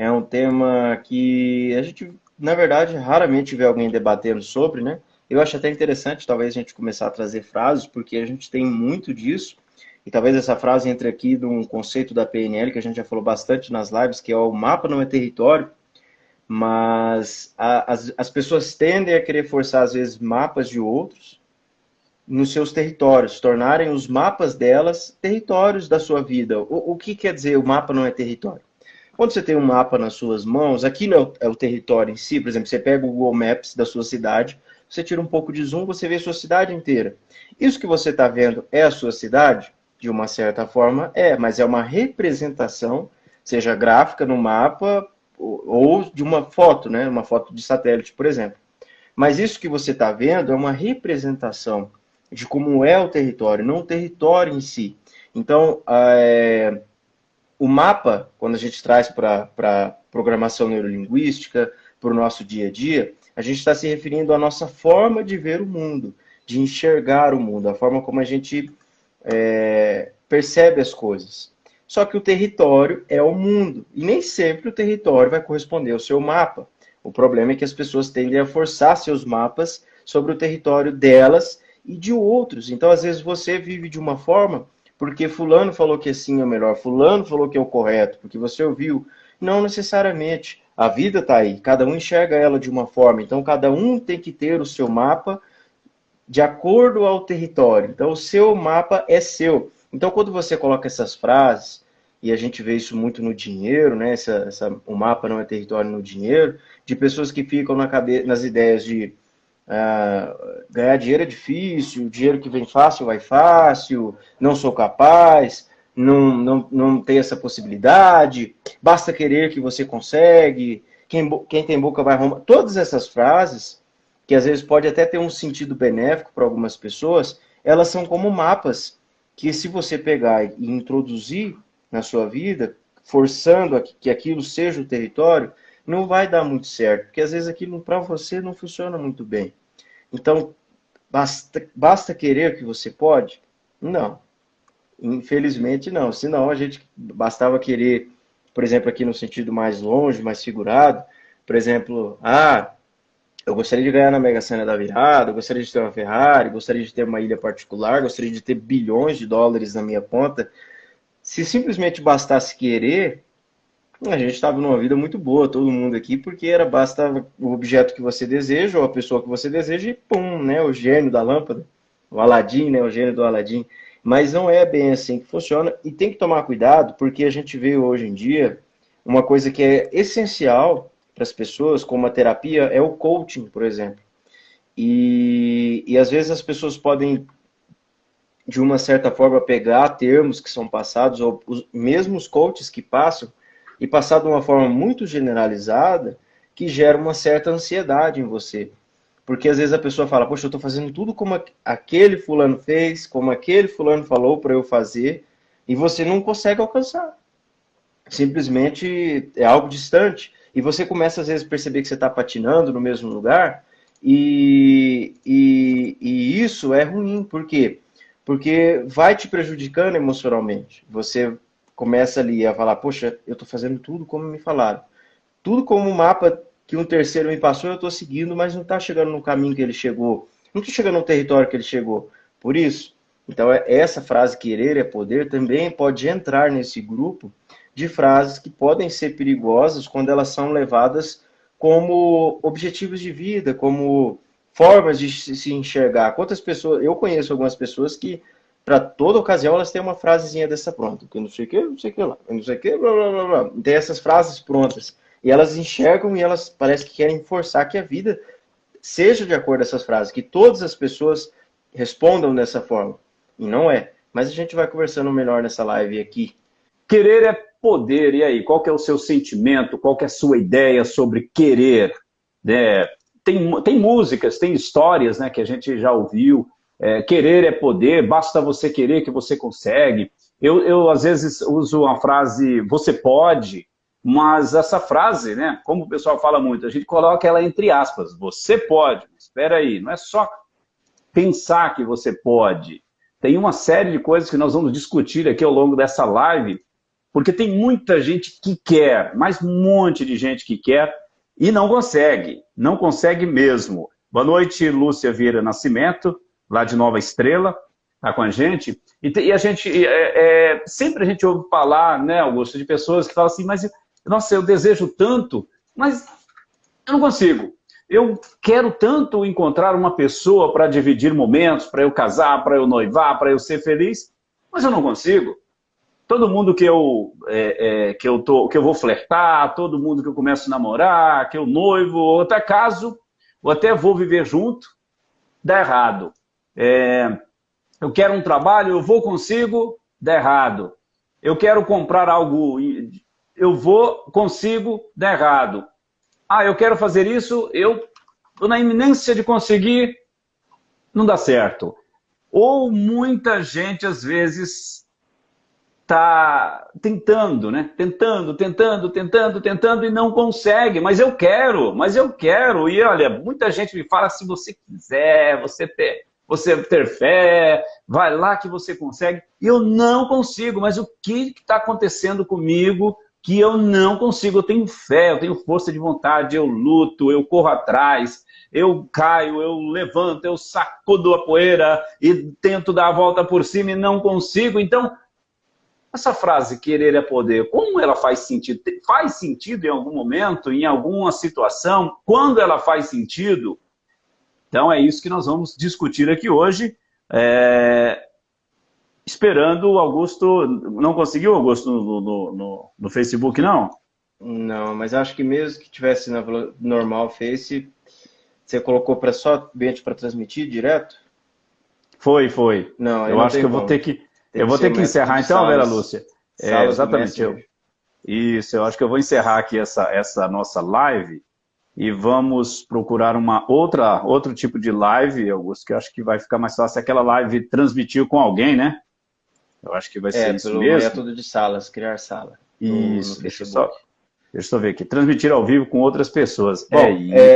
É um tema que a gente, na verdade, raramente vê alguém debatendo sobre, né? Eu acho até interessante, talvez, a gente começar a trazer frases, porque a gente tem muito disso, e talvez essa frase entre aqui de um conceito da PNL, que a gente já falou bastante nas lives, que é o mapa não é território, mas as pessoas tendem a querer forçar, às vezes, mapas de outros nos seus territórios, tornarem os mapas delas territórios da sua vida. O que quer dizer o mapa não é território? Quando você tem um mapa nas suas mãos, aqui não é o território em si, por exemplo, você pega o Google Maps da sua cidade, você tira um pouco de zoom, você vê a sua cidade inteira. Isso que você está vendo é a sua cidade? De uma certa forma é, mas é uma representação, seja gráfica no mapa ou de uma foto, né? Uma foto de satélite, por exemplo. Mas isso que você está vendo é uma representação de como é o território, não o território em si. Então, o mapa, quando a gente traz para programação neurolinguística, para o nosso dia a dia, a gente está se referindo à nossa forma de ver o mundo, de enxergar o mundo, a forma como a gente percebe as coisas. Só que o território é o mundo, e nem sempre o território vai corresponder ao seu mapa. O problema é que as pessoas tendem a forçar seus mapas sobre o território delas e de outros. Então, às vezes, você vive de uma forma porque fulano falou que assim é o melhor, fulano falou que é o correto, porque você ouviu. Não necessariamente. A vida está aí, cada um enxerga ela de uma forma, então cada um tem que ter o seu mapa de acordo ao território. Então o seu mapa é seu. Então quando você coloca essas frases, e a gente vê isso muito no dinheiro, né? O mapa não é território no dinheiro, de pessoas que ficam nas ideias de ganhar dinheiro é difícil, dinheiro que vem fácil vai fácil, não sou capaz, não tem essa possibilidade, basta querer que você consegue, quem tem boca vai arrumar. Todas essas frases, que às vezes pode até ter um sentido benéfico para algumas pessoas, elas são como mapas que se você pegar e introduzir na sua vida, forçando que aquilo seja o território, não vai dar muito certo, porque às vezes aquilo para você não funciona muito bem. Então, basta querer que você pode? Não. Infelizmente, não. Senão, a gente bastava querer, por exemplo, aqui no sentido mais longe, mais figurado, por exemplo, eu gostaria de ganhar na Mega Sena da virada, eu gostaria de ter uma Ferrari, gostaria de ter uma ilha particular, gostaria de ter bilhões de dólares na minha conta. Se simplesmente bastasse querer, a gente estava numa vida muito boa, todo mundo aqui, porque basta o objeto que você deseja, ou a pessoa que você deseja, e pum, né? O gênio da lâmpada, o Aladim, né? O gênio do Aladim. Mas não é bem assim que funciona, e tem que tomar cuidado, porque a gente vê hoje em dia uma coisa que é essencial para as pessoas, como a terapia, é o coaching, por exemplo. E às vezes as pessoas podem, de uma certa forma, pegar termos que são passados, ou os mesmos coaches que passam, e passar de uma forma muito generalizada, que gera uma certa ansiedade em você. Porque às vezes a pessoa fala, poxa, eu estou fazendo tudo como aquele fulano fez, como aquele fulano falou para eu fazer, e você não consegue alcançar. Simplesmente é algo distante. E você começa às vezes a perceber que você está patinando no mesmo lugar, e isso é ruim. Por quê? Porque vai te prejudicando emocionalmente. Você começa ali a falar, poxa, eu estou fazendo tudo como me falaram. Tudo como um mapa que um terceiro me passou, eu estou seguindo, mas não está chegando no caminho que ele chegou. Não estou chegando no território que ele chegou. Por isso, então essa frase querer é poder também pode entrar nesse grupo de frases que podem ser perigosas quando elas são levadas como objetivos de vida, como formas de se enxergar. Quantas pessoas, eu conheço algumas pessoas que para toda ocasião elas têm uma frasezinha dessa pronta, que não sei o que, não sei o que lá, não sei o que, blá, blá, blá, blá. Tem essas frases prontas. E elas enxergam e elas parece que querem forçar que a vida seja de acordo com essas frases, que todas as pessoas respondam dessa forma. E não é. Mas a gente vai conversando melhor nessa live aqui. Querer é poder. E aí, qual que é o seu sentimento? Qual que é a sua ideia sobre querer? Tem músicas, tem histórias, né, que a gente já ouviu. Querer é poder, basta você querer que você consegue. Eu às vezes uso a frase você pode, mas essa frase, né, como o pessoal fala muito, a gente coloca ela entre aspas, você pode. Espera aí, não é só pensar que você pode. Tem uma série de coisas que nós vamos discutir aqui ao longo dessa live Porque tem muita gente que quer, mas um monte de gente que quer e não consegue mesmo. Boa noite, Lúcia Vieira Nascimento, lá de Nova Estrela, está com a gente. E a gente, sempre a gente ouve falar, né, Augusto, de pessoas que falam assim, mas, nossa, eu desejo tanto, mas eu não consigo. Eu quero tanto encontrar uma pessoa para dividir momentos, para eu casar, para eu noivar, para eu ser feliz, mas eu não consigo. Todo mundo que eu vou flertar, todo mundo que eu começo a namorar, que eu noivo, ou até caso, ou até vou viver junto, dá errado. Eu quero um trabalho, eu vou, consigo, dá errado. Eu quero comprar algo, eu vou, consigo, dá errado. Ah, eu quero fazer isso, eu estou na iminência de conseguir, não dá certo. Ou muita gente, às vezes, está tentando, né? Tentando e não consegue. Mas eu quero. E olha, muita gente me fala, se você quiser, você ter fé, vai lá que você consegue. E eu não consigo, mas o que está acontecendo comigo que eu não consigo? Eu tenho fé, eu tenho força de vontade, eu luto, eu corro atrás, eu caio, eu levanto, eu sacudo a poeira e tento dar a volta por cima e não consigo. Então, essa frase, querer é poder, como ela faz sentido? Faz sentido em algum momento, em alguma situação? Quando ela faz sentido? Então, é isso que nós vamos discutir aqui hoje. Esperando o Augusto... Não conseguiu, Augusto, no Facebook, não? Não, mas acho que mesmo que tivesse na normal Face, você colocou para só ambiente para transmitir direto? Foi. Não, eu acho que eu vou ter que... Eu vou ter que encerrar então, Vera Lúcia. Exatamente. Isso, eu acho que eu vou encerrar aqui essa nossa live e vamos procurar outro tipo de live, Augusto, que eu acho que vai ficar mais fácil. Aquela live transmitir com alguém, né? Eu acho que vai ser isso mesmo. Pelo método de salas, criar sala. Isso, deixa eu só ver aqui. Transmitir ao vivo com outras pessoas.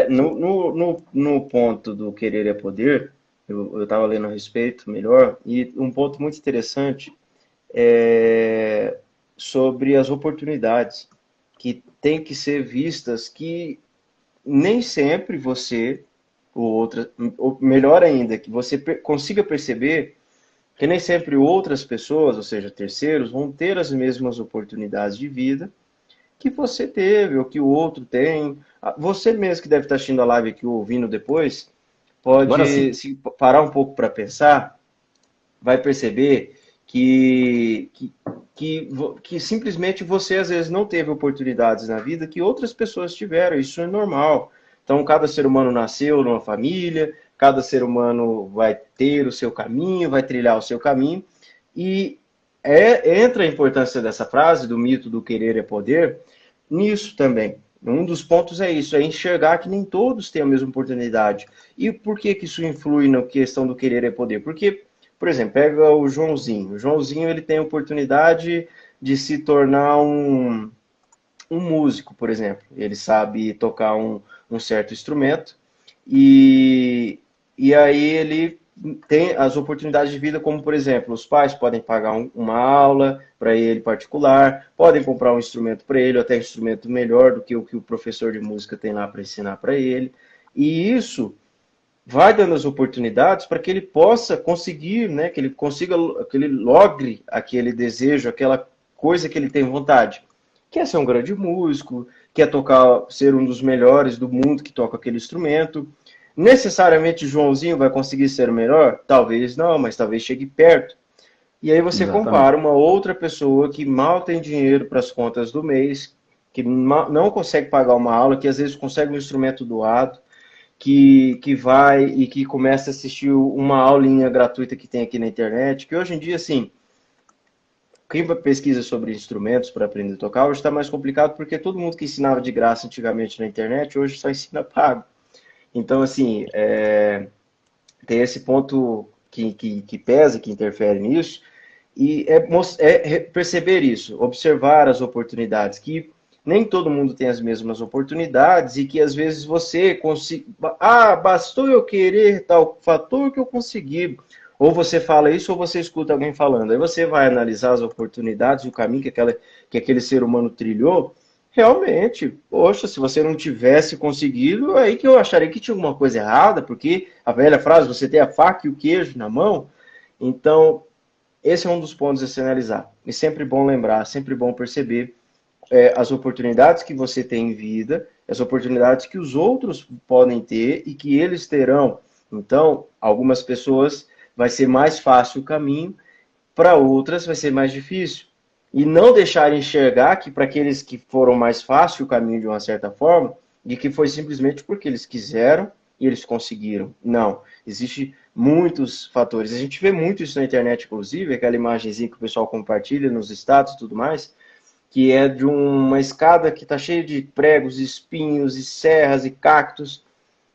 No ponto do querer é poder, eu estava lendo a respeito melhor, e um ponto muito interessante é sobre as oportunidades que têm que ser vistas, que nem sempre você, ou melhor ainda, que você consiga perceber que nem sempre outras pessoas, ou seja, terceiros, vão ter as mesmas oportunidades de vida que você teve, ou que o outro tem. Você mesmo que deve estar assistindo a live aqui, ouvindo depois, pode se parar um pouco para pensar, vai perceber que simplesmente você às vezes não teve oportunidades na vida que outras pessoas tiveram, isso é normal. Então, cada ser humano nasceu numa família, cada ser humano vai ter o seu caminho, vai trilhar o seu caminho, e entra a importância dessa frase, do mito do querer é poder, nisso também. Um dos pontos é isso, é enxergar que nem todos têm a mesma oportunidade. E por que isso influi na questão do querer é poder? Porque, por exemplo, pega o Joãozinho. O Joãozinho, ele tem a oportunidade de se tornar um músico, por exemplo. Ele sabe tocar um certo instrumento e aí ele tem as oportunidades de vida, como, por exemplo, os pais podem pagar uma aula para ele particular, podem comprar um instrumento para ele, ou até um instrumento melhor do que o professor de música tem lá para ensinar para ele. E isso vai dando as oportunidades para que ele possa conseguir, né, que ele logre aquele desejo, aquela coisa que ele tem vontade. Quer ser um grande músico, quer ser um dos melhores do mundo que toca aquele instrumento. Necessariamente Joãozinho vai conseguir ser o melhor? Talvez não, mas talvez chegue perto. E aí você compara uma outra pessoa que mal tem dinheiro para as contas do mês, que não consegue pagar uma aula, que às vezes consegue um instrumento doado, que vai e que começa a assistir uma aulinha gratuita que tem aqui na internet, que hoje em dia, assim, quem pesquisa sobre instrumentos para aprender a tocar, hoje está mais complicado, porque todo mundo que ensinava de graça antigamente na internet, hoje só ensina pago. Então, assim, tem esse ponto que pesa, que interfere nisso, e perceber isso, observar as oportunidades, que nem todo mundo tem as mesmas oportunidades e que às vezes você bastou eu querer tal fator que eu consegui. Ou você fala isso ou você escuta alguém falando. Aí você vai analisar as oportunidades, o caminho que aquele ser humano trilhou. Realmente, poxa, se você não tivesse conseguido, aí que eu acharia que tinha alguma coisa errada, porque a velha frase, você tem a faca e o queijo na mão. Então, esse é um dos pontos a se analisar. E sempre bom lembrar, sempre bom perceber as oportunidades que você tem em vida, as oportunidades que os outros podem ter e que eles terão. Então, algumas pessoas vai ser mais fácil o caminho, para outras vai ser mais difícil. E não deixar enxergar que para aqueles que foram mais fácil o caminho de uma certa forma, de que foi simplesmente porque eles quiseram e eles conseguiram. Não, existe muitos fatores. A gente vê muito isso na internet, inclusive, aquela imagenzinha que o pessoal compartilha nos status e tudo mais, que é de uma escada que está cheia de pregos, espinhos, e serras e cactos,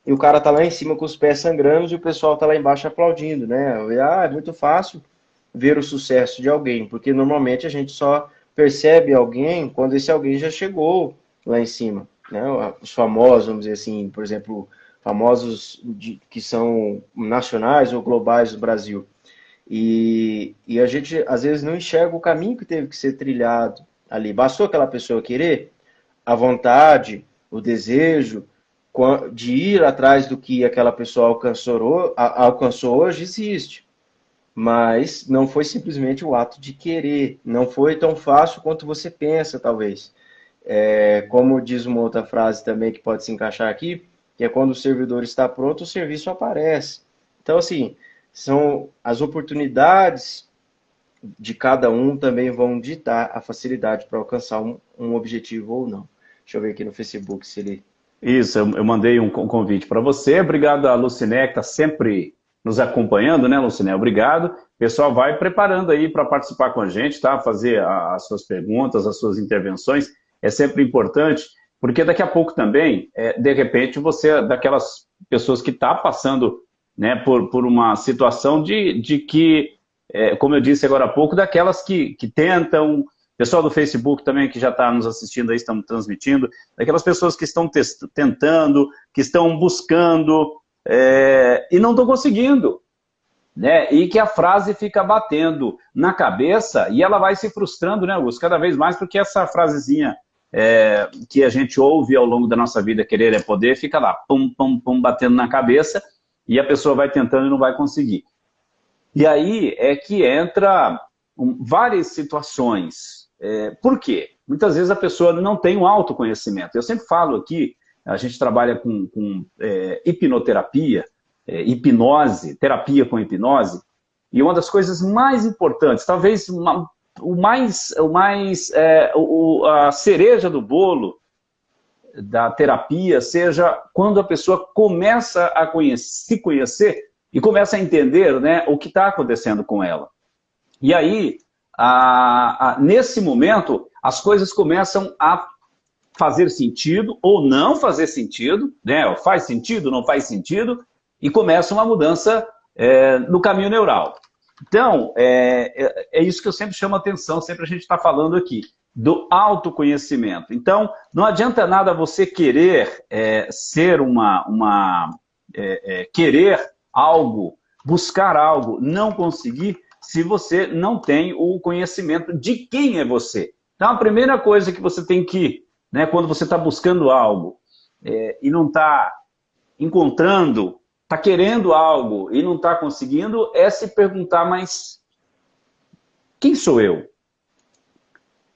e o cara está lá em cima com os pés sangrando e o pessoal está lá embaixo aplaudindo, né? Ah, é muito fácil ver o sucesso de alguém, porque normalmente a gente só percebe alguém quando esse alguém já chegou lá em cima, né? Os famosos, vamos dizer assim, por exemplo, famosos que são nacionais ou globais do Brasil. E a gente, às vezes, não enxerga o caminho que teve que ser trilhado ali. Bastou aquela pessoa querer, a vontade, o desejo de ir atrás do que aquela pessoa alcançou hoje, existe. Mas não foi simplesmente o ato de querer. Não foi tão fácil quanto você pensa, talvez. Como diz uma outra frase também que pode se encaixar aqui, que é quando o servidor está pronto, o serviço aparece. Então, assim, são as oportunidades de cada um também vão ditar a facilidade para alcançar um objetivo ou não. Deixa eu ver aqui no Facebook se ele... Isso, eu mandei um convite para você. Obrigado a Luciné, que está sempre nos acompanhando, né, Luciné? Obrigado. O pessoal vai preparando aí para participar com a gente, tá? Fazer as suas perguntas, as suas intervenções. É sempre importante, porque daqui a pouco também, de repente, você é daquelas pessoas que está passando, né, por uma situação de que, como eu disse agora há pouco, daquelas que tentam... Pessoal do Facebook também que já está nos assistindo aí, estamos transmitindo, daquelas pessoas que estão tentando, que estão buscando e não estão conseguindo, né? E que a frase fica batendo na cabeça e ela vai se frustrando, né, Augusto? Cada vez mais, porque essa frasezinha que a gente ouve ao longo da nossa vida, querer é poder, fica lá, pum, pum, pum, batendo na cabeça e a pessoa vai tentando e não vai conseguir. E aí é que entra várias situações. Por quê? Muitas vezes a pessoa não tem um autoconhecimento. Eu sempre falo aqui, a gente trabalha com hipnoterapia, hipnose, terapia com hipnose, e uma das coisas mais importantes, talvez a cereja do bolo da terapia seja quando a pessoa começa a se conhecer e começa a entender, né, o que está acontecendo com ela. E aí, nesse momento, as coisas começam a fazer sentido ou não fazer sentido, né? Faz sentido, não faz sentido, e começa uma mudança no caminho neural. Então, é isso que eu sempre chamo a atenção, sempre a gente está falando aqui, do autoconhecimento. Então, não adianta nada você querer ser querer algo, buscar algo, não conseguir, se você não tem o conhecimento de quem é você. Então, a primeira coisa que você tem que, né, quando você está buscando algo e não está encontrando, está querendo algo e não está conseguindo, é se perguntar, mas quem sou eu?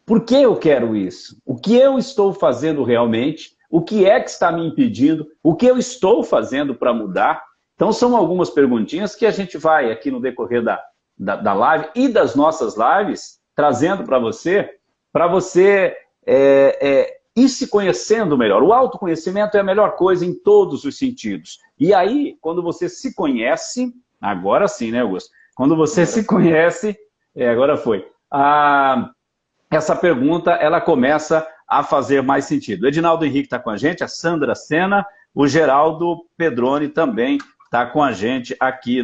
Por que eu quero isso? O que eu estou fazendo realmente? O que é que está me impedindo? O que eu estou fazendo para mudar? Então, são algumas perguntinhas que a gente vai aqui no decorrer da live e das nossas lives, trazendo para você ir se conhecendo melhor. O autoconhecimento é a melhor coisa em todos os sentidos. E aí, quando você se conhece, agora sim, né, Augusto? Quando você se conhece, agora foi, essa pergunta, ela começa a fazer mais sentido. O Edinaldo Henrique está com a gente, a Sandra Sena, o Geraldo Pedroni também está com a gente aqui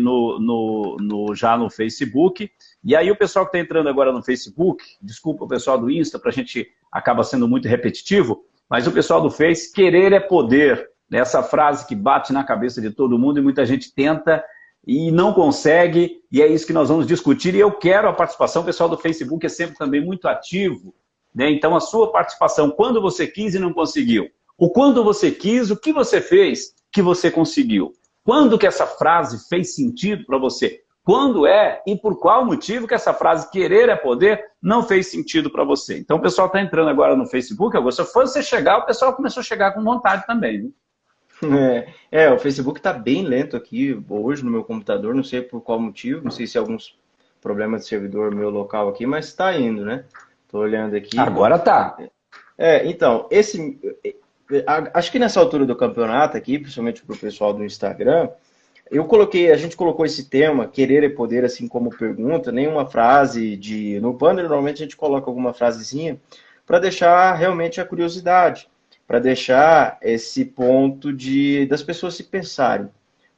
já no Facebook. E aí o pessoal que está entrando agora no Facebook, desculpa o pessoal do Insta, para a gente acaba sendo muito repetitivo, mas o pessoal do Face, querer é poder. Essa frase que bate na cabeça de todo mundo e muita gente tenta e não consegue, e é isso que nós vamos discutir, e eu quero a participação, o pessoal do Facebook é sempre também muito ativo, né? Então a sua participação, quando você quis e não conseguiu, o quando você quis, o que você fez que você conseguiu, quando que essa frase fez sentido para você, quando e por qual motivo que essa frase querer é poder não fez sentido para você. Então o pessoal está entrando agora no Facebook, se for você chegar, o pessoal começou a chegar com vontade também, né? O Facebook está bem lento aqui hoje no meu computador, não sei por qual motivo, não sei se é alguns problemas de servidor meu local aqui, mas está indo, né? Estou olhando aqui. Agora tá. Então, acho que nessa altura do campeonato aqui, principalmente para o pessoal do Instagram, a gente colocou esse tema, querer é poder, assim como pergunta, nenhuma frase no banner, normalmente a gente coloca alguma frasezinha para deixar realmente a curiosidade, para deixar esse ponto das pessoas se pensarem.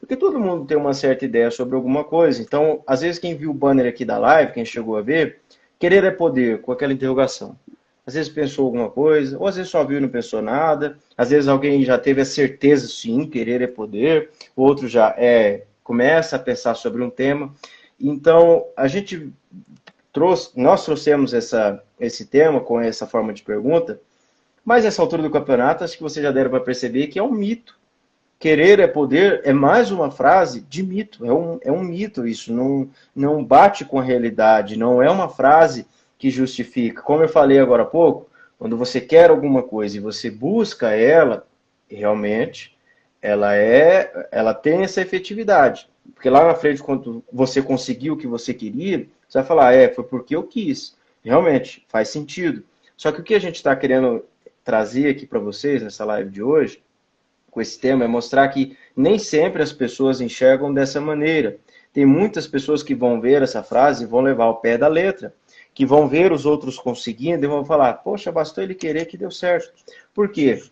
Porque todo mundo tem uma certa ideia sobre alguma coisa. Então, às vezes quem viu o banner aqui da live, quem chegou a ver, querer é poder, com aquela interrogação. Às vezes pensou alguma coisa, ou às vezes só viu e não pensou nada. Às vezes alguém já teve a certeza, sim, querer é poder. O outro já começa a pensar sobre um tema. Então, nós trouxemos esse tema com essa forma de pergunta, mas nessa altura do campeonato, acho que vocês já deram para perceber que é um mito. Querer é poder é mais uma frase de mito. É um mito isso, não bate com a realidade, não é uma frase que justifica. Como eu falei agora há pouco, quando você quer alguma coisa e você busca ela, realmente, ela tem essa efetividade. Porque lá na frente, quando você conseguiu o que você queria, você vai falar, foi porque eu quis. Realmente, faz sentido. Só que o que a gente está querendo trazer aqui para vocês nessa live de hoje, com esse tema, é mostrar que nem sempre as pessoas enxergam dessa maneira. Tem muitas pessoas que vão ver essa frase e vão levar ao pé da letra, que vão ver os outros conseguindo e vão falar, poxa, bastou ele querer que deu certo. Por quê?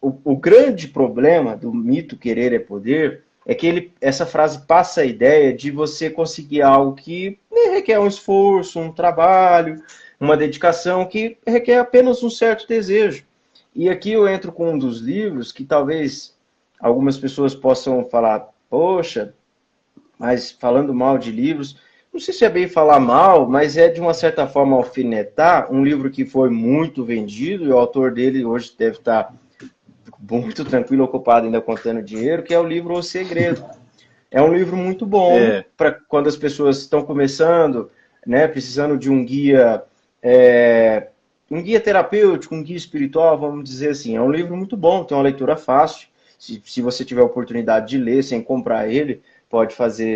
O grande problema do mito querer é poder é que essa frase passa a ideia de você conseguir algo que requer um esforço, um trabalho, uma dedicação, que requer apenas um certo desejo. E aqui eu entro com um dos livros que talvez algumas pessoas possam falar, poxa, mas falando mal de livros, não sei se é bem falar mal, mas é de uma certa forma alfinetar um livro que foi muito vendido e o autor dele hoje deve estar muito tranquilo, ocupado ainda contando dinheiro, que é o livro O Segredo. É um livro muito bom para quando as pessoas estão começando, né, precisando de um guia terapêutico, um guia espiritual, vamos dizer assim. É um livro muito bom, tem uma leitura fácil. Se você tiver a oportunidade de ler sem comprar ele, pode fazer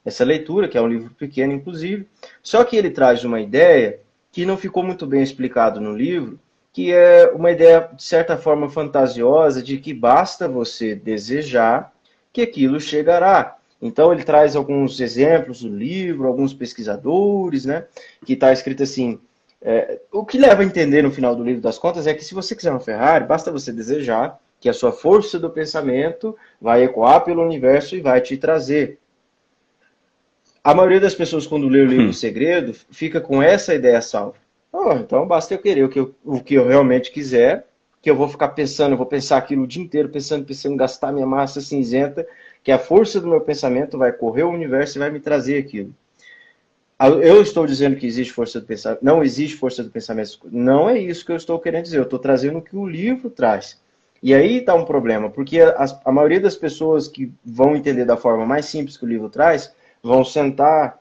essa leitura, que é um livro pequeno, inclusive. Só que ele traz uma ideia que não ficou muito bem explicado no livro, que é uma ideia, de certa forma, fantasiosa, de que basta você desejar que aquilo chegará. Então, ele traz alguns exemplos do livro, alguns pesquisadores, né, que está escrito assim, o que leva a entender no final do livro das contas é que se você quiser uma Ferrari, basta você desejar que a sua força do pensamento vai ecoar pelo universo e vai te trazer. A maioria das pessoas, quando lê o livro O Segredo, fica com essa ideia salva. Então basta eu querer o que eu realmente quiser, que eu vou ficar pensando, eu vou pensar aquilo o dia inteiro, pensando, gastar minha massa cinzenta, que a força do meu pensamento vai correr o universo e vai me trazer aquilo. Eu estou dizendo que existe força do pensamento, não existe força do pensamento. Não é isso que eu estou querendo dizer, eu estou trazendo o que o livro traz. E aí está um problema, porque a maioria das pessoas que vão entender da forma mais simples que o livro traz, vão sentar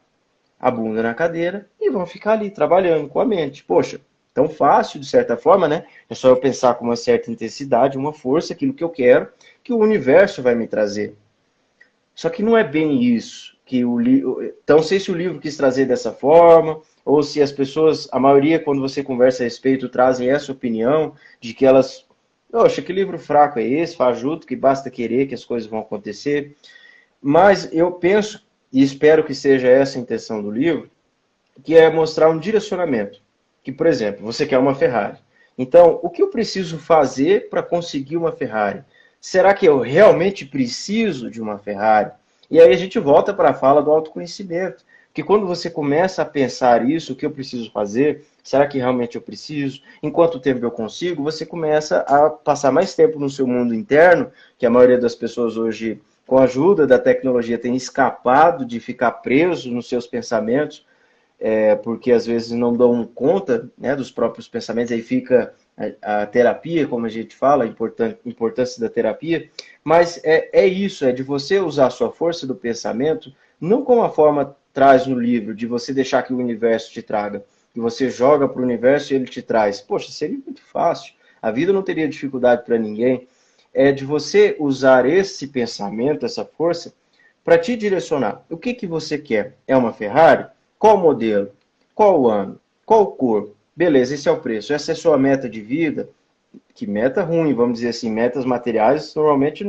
a bunda na cadeira e vão ficar ali trabalhando com a mente. Poxa, tão fácil de certa forma, né? É só eu pensar com uma certa intensidade, uma força, aquilo que eu quero, que o universo vai me trazer. Só que não é bem isso. Então, não sei se o livro quis trazer dessa forma, ou se as pessoas, a maioria, quando você conversa a respeito, trazem essa opinião de que elas, poxa, que livro fraco é esse, fajuto, que basta querer que as coisas vão acontecer. Mas eu penso, e espero que seja essa a intenção do livro, que é mostrar um direcionamento. Que, por exemplo, você quer uma Ferrari. Então, o que eu preciso fazer para conseguir uma Ferrari? Será que eu realmente preciso de uma Ferrari? E aí a gente volta para a fala do autoconhecimento. Porque quando você começa a pensar isso, o que eu preciso fazer? Será que realmente eu preciso? Em quanto tempo eu consigo? Você começa a passar mais tempo no seu mundo interno, que a maioria das pessoas hoje com a ajuda da tecnologia, tem escapado de ficar preso nos seus pensamentos, porque às vezes não dão conta, né, dos próprios pensamentos, aí fica a terapia, como a gente fala, a importância da terapia, mas é isso, é de você usar a sua força do pensamento, não como a forma traz no livro, de você deixar que o universo te traga, que você joga para o universo e ele te traz. Poxa, seria muito fácil, a vida não teria dificuldade para ninguém, é de você usar esse pensamento, essa força, para te direcionar. O que você quer? É uma Ferrari? Qual modelo? Qual o ano? Qual cor? Beleza, esse é o preço. Essa é a sua meta de vida. Que meta ruim, vamos dizer assim. Metas materiais normalmente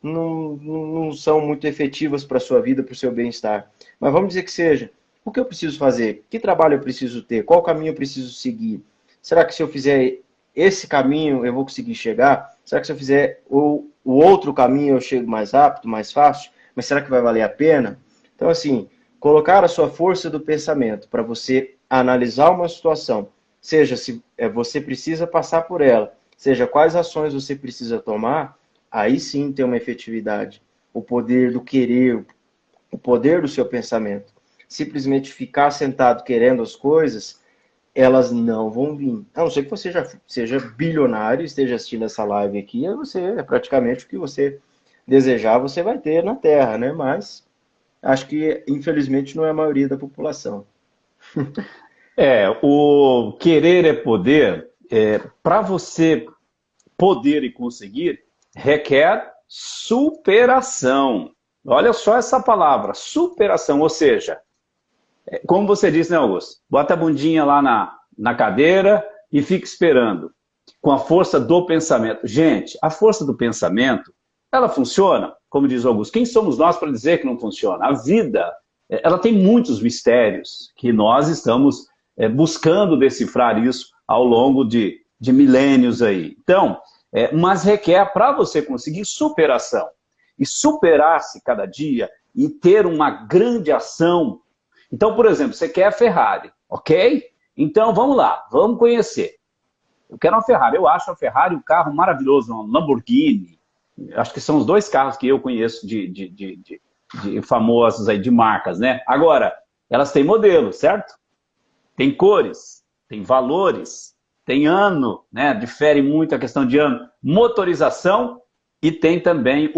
não são muito efetivas para a sua vida, para o seu bem-estar. Mas vamos dizer que seja. O que eu preciso fazer? Que trabalho eu preciso ter? Qual caminho eu preciso seguir? Será que se eu fizer esse caminho eu vou conseguir chegar? Será que se eu fizer o outro caminho eu chego mais rápido, mais fácil? Mas será que vai valer a pena? Então, assim, colocar a sua força do pensamento para você analisar uma situação, seja se você precisa passar por ela, seja quais ações você precisa tomar, aí sim tem uma efetividade. O poder do querer, o poder do seu pensamento. Simplesmente ficar sentado querendo as coisas, elas não vão vir. A não ser que você já seja bilionário e esteja assistindo essa live aqui, é praticamente o que você desejar, você vai ter na Terra, né? Mas acho que, infelizmente, não é a maioria da população. O querer é poder. Para você poder e conseguir, requer superação. Olha só essa palavra, superação. Ou seja, como você disse, né, Augusto? Bota a bundinha lá na cadeira e fica esperando. Com a força do pensamento. Gente, a força do pensamento, ela funciona, como diz o Augusto. Quem somos nós para dizer que não funciona? A vida, ela tem muitos mistérios que nós estamos buscando decifrar isso ao longo de milênios aí. Então, mas requer para você conseguir superação. E superar-se cada dia e ter uma grande ação. Então, por exemplo, você quer a Ferrari, ok? Então, vamos lá, vamos conhecer. Eu quero uma Ferrari. Eu acho a Ferrari um carro maravilhoso, um Lamborghini. Acho que são os dois carros que eu conheço de famosos aí, de marcas, né? Agora, elas têm modelo, certo? Tem cores, tem valores, tem ano, né? Difere muito a questão de ano. Motorização e tem também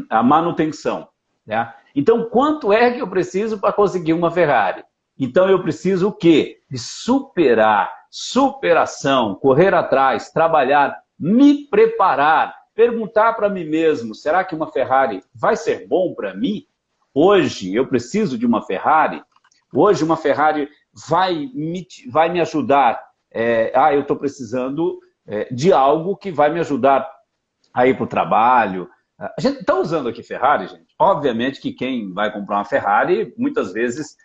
a manutenção, né? Então, quanto é que eu preciso para conseguir uma Ferrari? Então, eu preciso o quê? De superar, superação, correr atrás, trabalhar, me preparar, perguntar para mim mesmo, será que uma Ferrari vai ser bom para mim? Hoje eu preciso de uma Ferrari? Hoje uma Ferrari vai me ajudar? Eu estou precisando de algo que vai me ajudar a ir para o trabalho. A gente está usando aqui Ferrari, gente. Obviamente que quem vai comprar uma Ferrari, muitas vezes,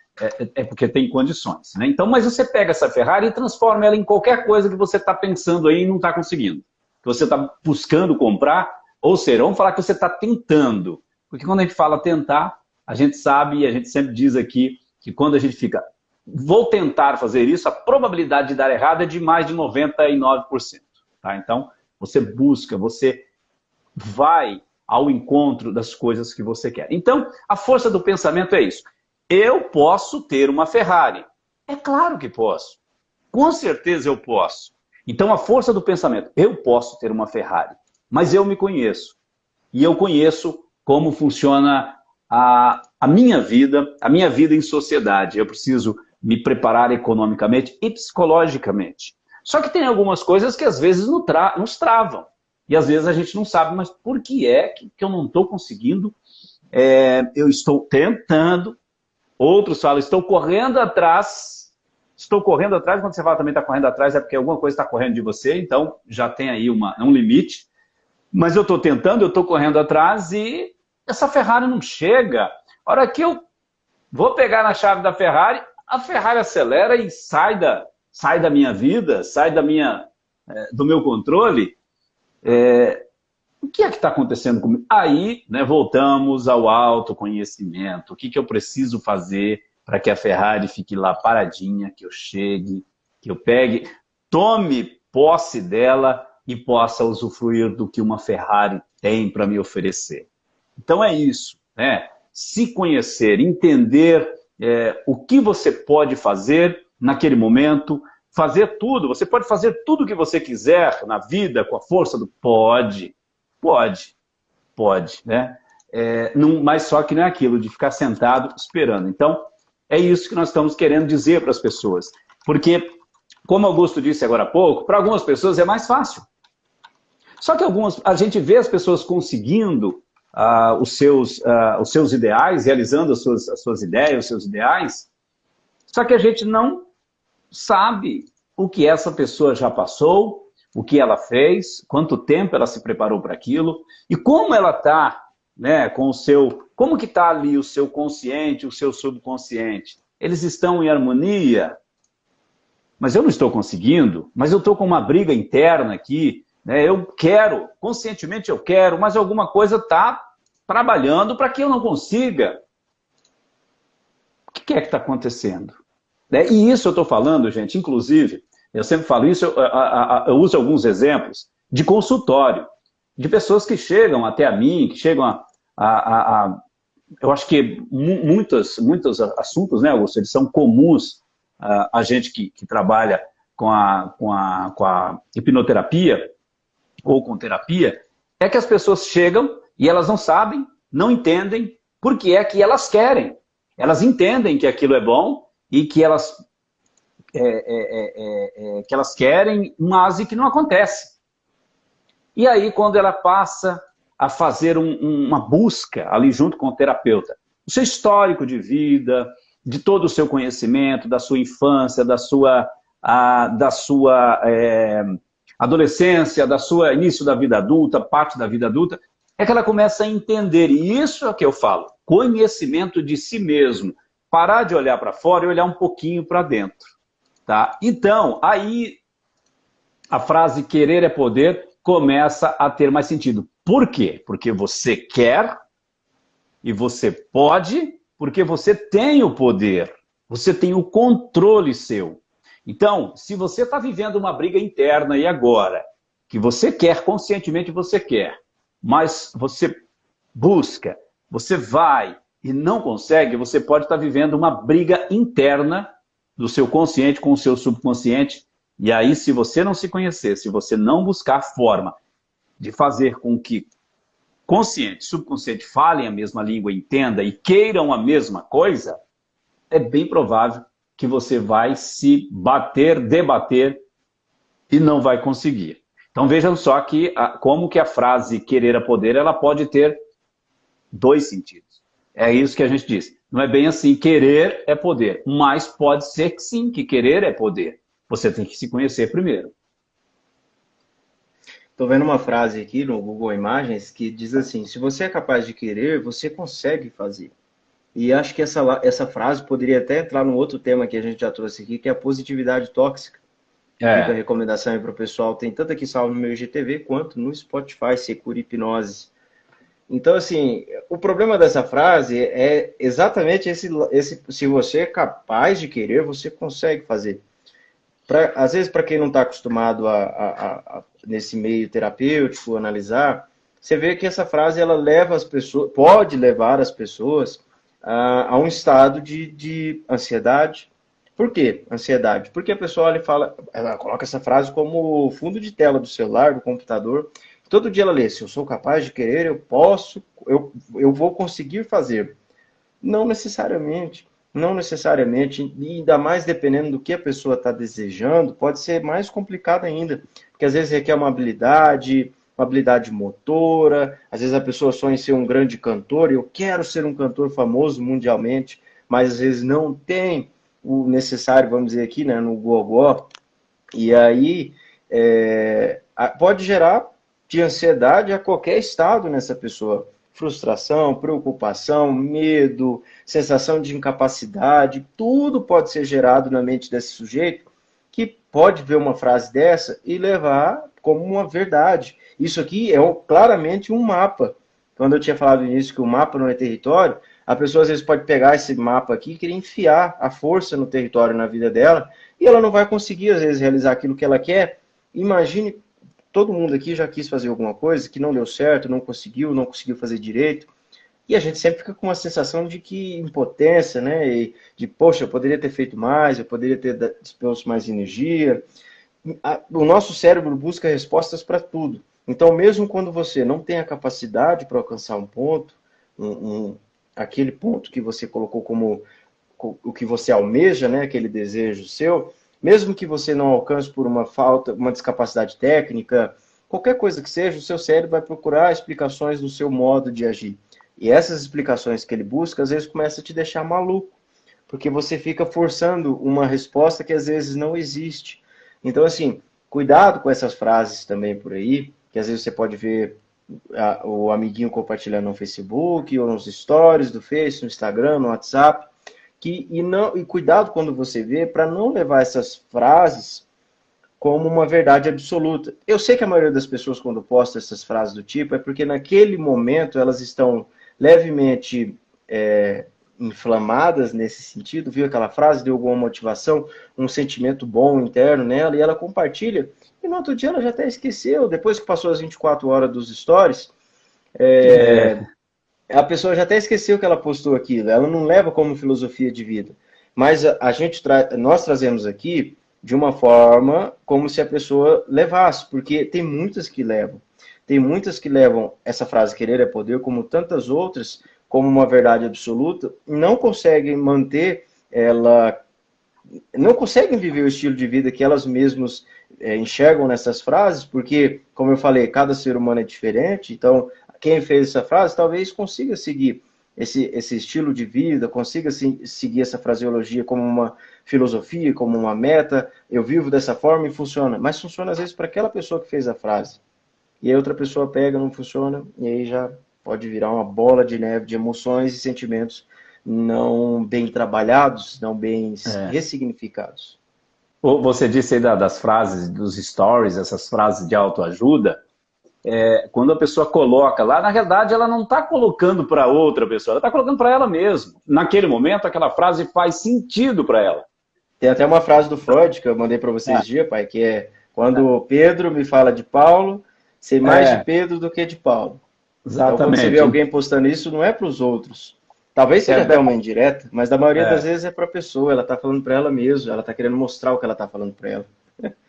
é porque tem condições, né? Então, mas você pega essa Ferrari e transforma ela em qualquer coisa que você está pensando aí e não está conseguindo. Que você está buscando comprar, ou seja, vamos falar que você está tentando. Porque quando a gente fala tentar, a gente sabe e a gente sempre diz aqui que quando a gente fica, vou tentar fazer isso, a probabilidade de dar errado é de mais de 99%. Tá? Então, você busca, você vai ao encontro das coisas que você quer. Então, a força do pensamento é isso. Eu posso ter uma Ferrari. É claro que posso. Com certeza eu posso. Então, a força do pensamento. Eu posso ter uma Ferrari, mas eu me conheço. E eu conheço como funciona a minha vida em sociedade. Eu preciso me preparar economicamente e psicologicamente. Só que tem algumas coisas que às vezes nos travam. E às vezes a gente não sabe, mas por que é que eu não estou conseguindo? Eu estou tentando. Outros falam, estou correndo atrás. Estou correndo atrás. Quando você fala também está correndo atrás, é porque alguma coisa está correndo de você. Então já tem aí um limite. Mas eu estou tentando, eu estou correndo atrás e essa Ferrari não chega. A hora que eu vou pegar na chave da Ferrari, a Ferrari acelera e sai da minha vida, sai do meu controle. O que é que está acontecendo comigo? Aí, né, voltamos ao autoconhecimento. O que eu preciso fazer para que a Ferrari fique lá paradinha, que eu chegue, que eu pegue, tome posse dela e possa usufruir do que uma Ferrari tem para me oferecer. Então é isso, né? Se conhecer, entender o que você pode fazer naquele momento, fazer tudo. Você pode fazer tudo o que você quiser na vida com a força do... Pode, né? Mas só que não é aquilo de ficar sentado esperando. Então, é isso que nós estamos querendo dizer para as pessoas. Porque, como Augusto disse agora há pouco, para algumas pessoas é mais fácil. Só que a gente vê as pessoas conseguindo os seus ideais, realizando as suas ideias, os seus ideais, só que a gente não sabe o que essa pessoa já passou, o que ela fez, quanto tempo ela se preparou para aquilo, e como ela está, né, com o seu... Como que está ali o seu consciente, o seu subconsciente? Eles estão em harmonia? Mas eu não estou conseguindo, mas eu estou com uma briga interna aqui, né? Eu quero, conscientemente eu quero, mas alguma coisa está trabalhando para que eu não consiga. O que é que está acontecendo? E isso eu estou falando, gente, inclusive, eu sempre falo isso, eu uso alguns exemplos de consultório, de pessoas que chegam até a mim, que chegam eu acho que muitos assuntos, né, Augusto, eles são comuns a gente que trabalha com a hipnoterapia ou com terapia, é que as pessoas chegam e elas não sabem, não entendem por que é que elas querem. Elas entendem que aquilo é bom e que elas querem, mas e que não acontece. E aí, quando ela passa a fazer uma busca ali junto com o terapeuta, o seu histórico de vida, de todo o seu conhecimento, da sua infância, da sua adolescência, da sua início da vida adulta, parte da vida adulta, é que ela começa a entender, e isso é o que eu falo, conhecimento de si mesmo, parar de olhar para fora e olhar um pouquinho para dentro. Tá? Então, aí a frase querer é poder começa a ter mais sentido. Por quê? Porque você quer e você pode, porque você tem o poder, você tem o controle seu. Então, se você está vivendo uma briga interna e agora, que você quer, conscientemente você quer, mas você busca, você vai e não consegue, você pode estar vivendo uma briga interna do seu consciente com o seu subconsciente. E aí, se você não se conhecer, se você não buscar forma de fazer com que consciente e subconsciente falem a mesma língua, entendam e queiram a mesma coisa, é bem provável que você vai se debater e não vai conseguir. Então vejam só como que a frase querer é poder, ela pode ter dois sentidos. É isso que a gente diz. Não é bem assim, querer é poder, mas pode ser que sim, que querer é poder. Você tem que se conhecer primeiro. Estou vendo uma frase aqui no Google Imagens que diz assim, se você é capaz de querer, você consegue fazer. E acho que essa frase poderia até entrar num outro tema que a gente já trouxe aqui, que é a positividade tóxica. Fica a recomendação aí para o pessoal. Tem tanto aqui salvo no meu IGTV quanto no Spotify, Secura Hipnose. Então, assim, o problema dessa frase é exatamente esse se você é capaz de querer, você consegue fazer. Às vezes, para quem não está acostumado nesse meio terapêutico, analisar, você vê que essa frase ela leva as pessoas, pode levar as pessoas a um estado de ansiedade. Por quê? Ansiedade. Porque a pessoa ela coloca essa frase como fundo de tela do celular, do computador. Todo dia ela lê, se eu sou capaz de querer, eu posso, eu vou conseguir fazer. Não necessariamente. Não necessariamente, e ainda mais dependendo do que a pessoa está desejando, pode ser mais complicado ainda. Porque às vezes requer uma habilidade motora, às vezes a pessoa sonha em ser um grande cantor, eu quero ser um cantor famoso mundialmente, mas às vezes não tem o necessário, vamos dizer aqui, né, no gogó. E aí pode gerar de ansiedade a qualquer estado nessa pessoa. Frustração, preocupação, medo, sensação de incapacidade, tudo pode ser gerado na mente desse sujeito que pode ver uma frase dessa e levar como uma verdade. Isso aqui é claramente um mapa. Quando eu tinha falado no início que o mapa não é território, a pessoa às vezes pode pegar esse mapa aqui e querer enfiar a força no território na vida dela e ela não vai conseguir às vezes realizar aquilo que ela quer. Imagine, todo mundo aqui já quis fazer alguma coisa que não deu certo, não conseguiu fazer direito. E a gente sempre fica com uma sensação de que impotência, né? E de, poxa, eu poderia ter feito mais, eu poderia ter disposto mais energia. O nosso cérebro busca respostas para tudo. Então, mesmo quando você não tem a capacidade para alcançar um ponto, um, um, aquele ponto que você colocou como o que você almeja, né, aquele desejo seu, mesmo que você não alcance por uma falta, uma discapacidade técnica, qualquer coisa que seja, o seu cérebro vai procurar explicações do seu modo de agir. E essas explicações que ele busca, às vezes começa a te deixar maluco, porque você fica forçando uma resposta que às vezes não existe. Então, assim, cuidado com essas frases também por aí, que às vezes você pode ver o amiguinho compartilhando no Facebook, ou nos stories do Face, no Instagram, no WhatsApp, e cuidado quando você vê, para não levar essas frases como uma verdade absoluta. Eu sei que a maioria das pessoas, quando posta essas frases do tipo, é porque naquele momento elas estão levemente inflamadas nesse sentido, viu aquela frase, deu alguma motivação, um sentimento bom interno nela, e ela compartilha, e no outro dia ela já até esqueceu, depois que passou as 24 horas dos stories, a pessoa já até esqueceu que ela postou aquilo, ela não leva como filosofia de vida. Mas nós trazemos aqui de uma forma como se a pessoa levasse, porque tem muitas que levam. Tem muitas que levam essa frase querer é poder, como tantas outras, como uma verdade absoluta, e não conseguem manter ela, não conseguem viver o estilo de vida que elas mesmas enxergam nessas frases, porque, como eu falei, cada ser humano é diferente, então quem fez essa frase talvez consiga seguir esse estilo de vida, consiga seguir essa fraseologia como uma filosofia, como uma meta, eu vivo dessa forma e funciona. Mas funciona às vezes para aquela pessoa que fez a frase. E aí outra pessoa pega, não funciona, e aí já pode virar uma bola de neve de emoções e sentimentos não bem trabalhados, não bem ressignificados. Você disse aí das frases, dos stories, essas frases de autoajuda. Quando a pessoa coloca lá, na verdade ela não está colocando para outra pessoa, ela está colocando para ela mesma. Naquele momento, aquela frase faz sentido para ela. Tem até uma frase do Freud que eu mandei para vocês esse dia, pai, que é quando Pedro me fala de Paulo, sei mais de Pedro do que de Paulo. Exatamente. Então, quando você vê alguém postando isso, não é para os outros. Talvez seja até uma indireta, mas da maioria das vezes é para a pessoa, ela está falando para ela mesma, ela está querendo mostrar o que ela está falando para ela.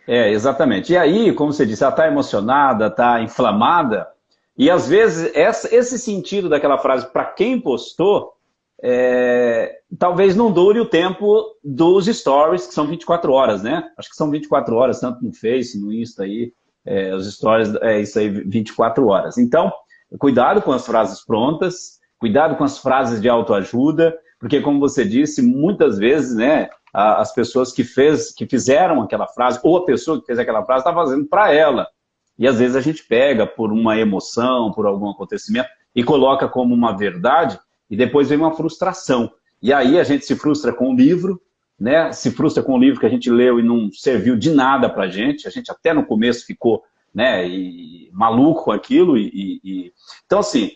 Exatamente. E aí, como você disse, ela está emocionada, está inflamada, e às vezes esse sentido daquela frase, para quem postou, talvez não dure o tempo dos stories, que são 24 horas, né? Acho que são 24 horas, tanto no Face, no Insta aí, os stories, isso aí, 24 horas. Então, cuidado com as frases prontas, cuidado com as frases de autoajuda, porque, como você disse, muitas vezes, né, as pessoas que fizeram aquela frase, ou a pessoa que fez aquela frase, está fazendo para ela. E às vezes a gente pega por uma emoção, por algum acontecimento, e coloca como uma verdade, e depois vem uma frustração. E aí a gente se frustra com o livro, né? Se frustra com o livro que a gente leu e não serviu de nada para a gente até no começo ficou, né, maluco com aquilo. Então, assim,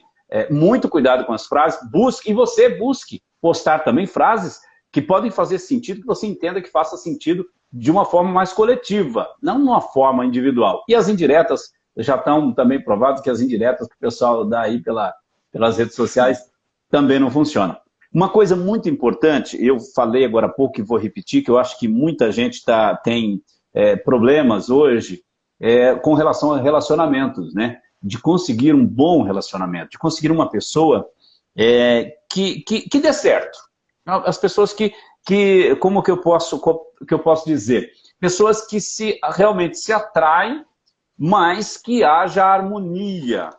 muito cuidado com as frases, e você busque postar também frases que podem fazer sentido, que você entenda que faça sentido de uma forma mais coletiva, não de uma forma individual. E as indiretas, já estão também provadas que as indiretas que o pessoal dá aí pelas redes sociais também não funcionam. Uma coisa muito importante, eu falei agora há pouco e vou repetir, que eu acho que muita gente tem problemas hoje com relação a relacionamentos, né? De conseguir um bom relacionamento, de conseguir uma pessoa que dê certo. As pessoas como que eu posso dizer? Pessoas que realmente se atraem, mas que haja harmonia,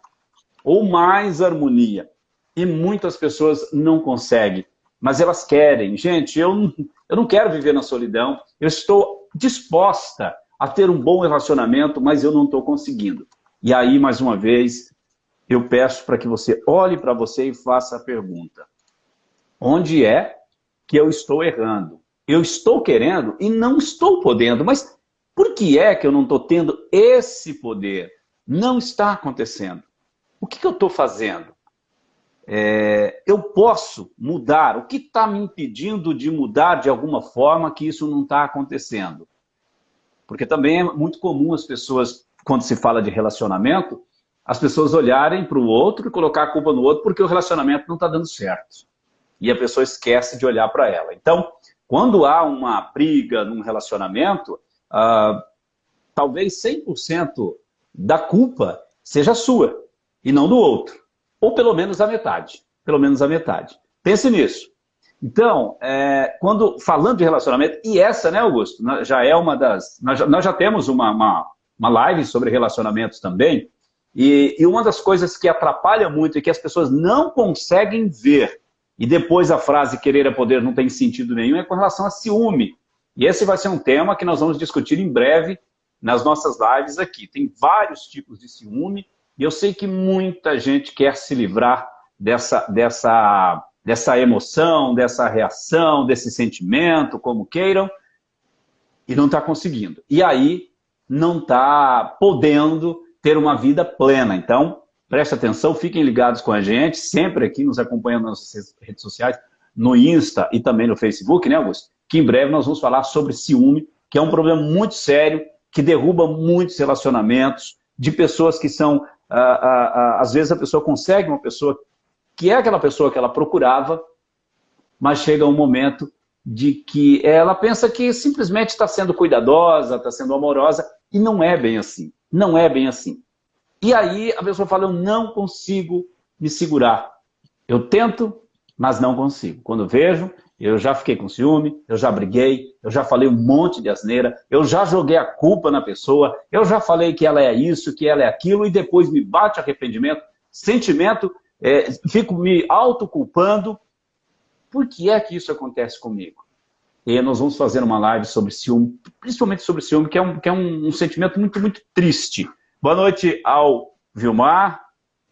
ou mais harmonia. E muitas pessoas não conseguem, mas elas querem. Gente, eu não quero viver na solidão, eu estou disposta a ter um bom relacionamento, mas eu não estou conseguindo. E aí, mais uma vez, eu peço para que você olhe para você e faça a pergunta: onde é que eu estou errando? Eu estou querendo e não estou podendo, mas por que é que eu não estou tendo esse poder? Não está acontecendo. O que eu estou fazendo? Eu posso mudar? O que está me impedindo de mudar de alguma forma que isso não está acontecendo? Porque também é muito comum as pessoas, quando se fala de relacionamento, as pessoas olharem para o outro e colocar a culpa no outro porque o relacionamento não está dando certo. E a pessoa esquece de olhar para ela. Então, quando há uma briga num relacionamento, talvez 100% da culpa seja sua e não do outro. Ou pelo menos a metade. Pelo menos a metade. Pense nisso. Então, falando de relacionamento, e essa, né, Augusto, já é uma das... Nós já temos uma live sobre relacionamentos também, e uma das coisas que atrapalha muito e que as pessoas não conseguem ver, e depois a frase querer é poder não tem sentido nenhum, é com relação a ciúme. E esse vai ser um tema que nós vamos discutir em breve nas nossas lives aqui. Tem vários tipos de ciúme, e eu sei que muita gente quer se livrar dessa emoção, dessa reação, desse sentimento, como queiram, e não está conseguindo. E aí não está podendo ter uma vida plena. Então, preste atenção, fiquem ligados com a gente, sempre aqui nos acompanhando nas nossas redes sociais, no Insta e também no Facebook, né, Augusto? Que em breve nós vamos falar sobre ciúme, que é um problema muito sério, que derruba muitos relacionamentos, de pessoas que são... às vezes a pessoa consegue uma pessoa que é aquela pessoa que ela procurava, mas chega um momento de que ela pensa que simplesmente está sendo cuidadosa, está sendo amorosa, e não é bem assim. Não é bem assim. E aí a pessoa fala, eu não consigo me segurar. Eu tento, mas não consigo. Quando vejo, eu já fiquei com ciúme, eu já briguei, eu já falei um monte de asneira, eu já joguei a culpa na pessoa, eu já falei que ela é isso, que ela é aquilo, e depois me bate arrependimento, sentimento, fico me autoculpando. Por que é que isso acontece comigo? E nós vamos fazer uma live sobre ciúme, principalmente sobre ciúme, que é um sentimento muito, muito triste. Boa noite ao Vilmar,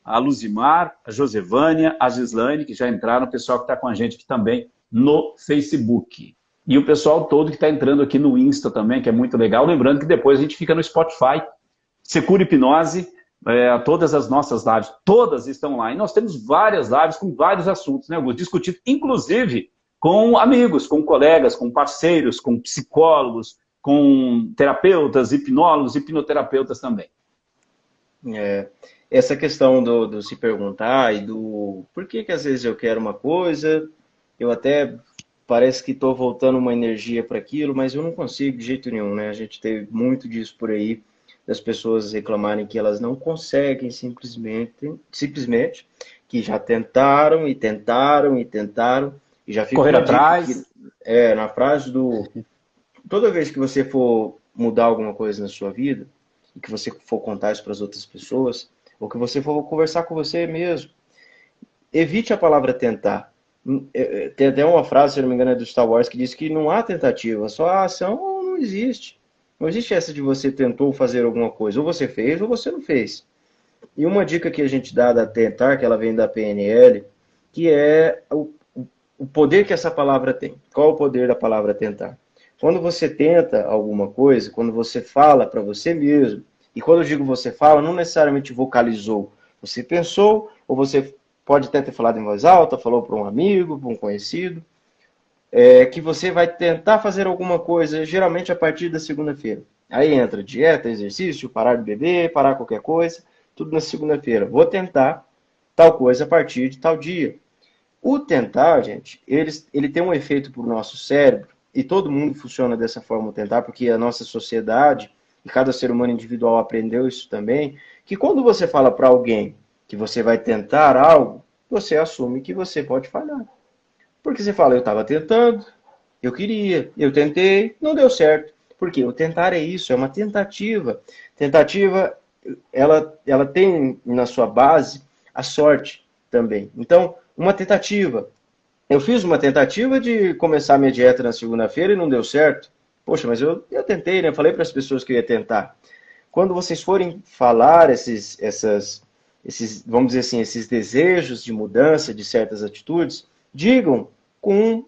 a Luzimar, a Josevânia, a Gislaine, que já entraram, o pessoal que está com a gente aqui também no Facebook. E o pessoal todo que está entrando aqui no Insta também, que é muito legal. Lembrando que depois a gente fica no Spotify, Secura Hipnose, todas as nossas lives, todas estão lá. E nós temos várias lives com vários assuntos, né, Augusto? Discutido, inclusive, com amigos, com colegas, com parceiros, com psicólogos, com terapeutas, hipnólogos, hipnoterapeutas também. Essa questão do se perguntar e do por que às vezes eu quero uma coisa, eu até parece que estou voltando uma energia para aquilo, mas eu não consigo de jeito nenhum, né? A gente teve muito disso por aí, das pessoas reclamarem que elas não conseguem simplesmente, que já tentaram e tentaram e tentaram, e já ficam... Correr atrás. Na frase do... Toda vez que você for mudar alguma coisa na sua vida, e que você for contar isso para as outras pessoas, ou que você for conversar com você mesmo, evite a palavra tentar. Tem até uma frase, se não me engano, do Star Wars, que diz que não há tentativa, só a ação não existe. Não existe essa de você tentou fazer alguma coisa, ou você fez ou você não fez. E uma dica que a gente dá da tentar, que ela vem da PNL, que é o poder que essa palavra tem. Qual é o poder da palavra tentar? Quando você tenta alguma coisa, quando você fala para você mesmo, e quando eu digo você fala, não necessariamente vocalizou. Você pensou, ou você pode até ter falado em voz alta, falou para um amigo, para um conhecido, que você vai tentar fazer alguma coisa, geralmente a partir da segunda-feira. Aí entra dieta, exercício, parar de beber, parar qualquer coisa, tudo na segunda-feira. Vou tentar tal coisa a partir de tal dia. O tentar, gente, ele tem um efeito para o nosso cérebro, e todo mundo funciona dessa forma, o tentar, porque a nossa sociedade, e cada ser humano individual aprendeu isso também, que quando você fala para alguém que você vai tentar algo, você assume que você pode falhar. Porque você fala, eu estava tentando, eu queria, eu tentei, não deu certo. Por quê? O tentar é isso, é uma tentativa. Tentativa, ela tem na sua base a sorte também. Então, uma tentativa. Eu fiz uma tentativa de começar minha dieta na segunda-feira e não deu certo. Poxa, mas eu tentei, né? Eu falei para as pessoas que eu ia tentar. Quando vocês forem falar esses, vamos dizer assim, esses desejos de mudança de certas atitudes, digam com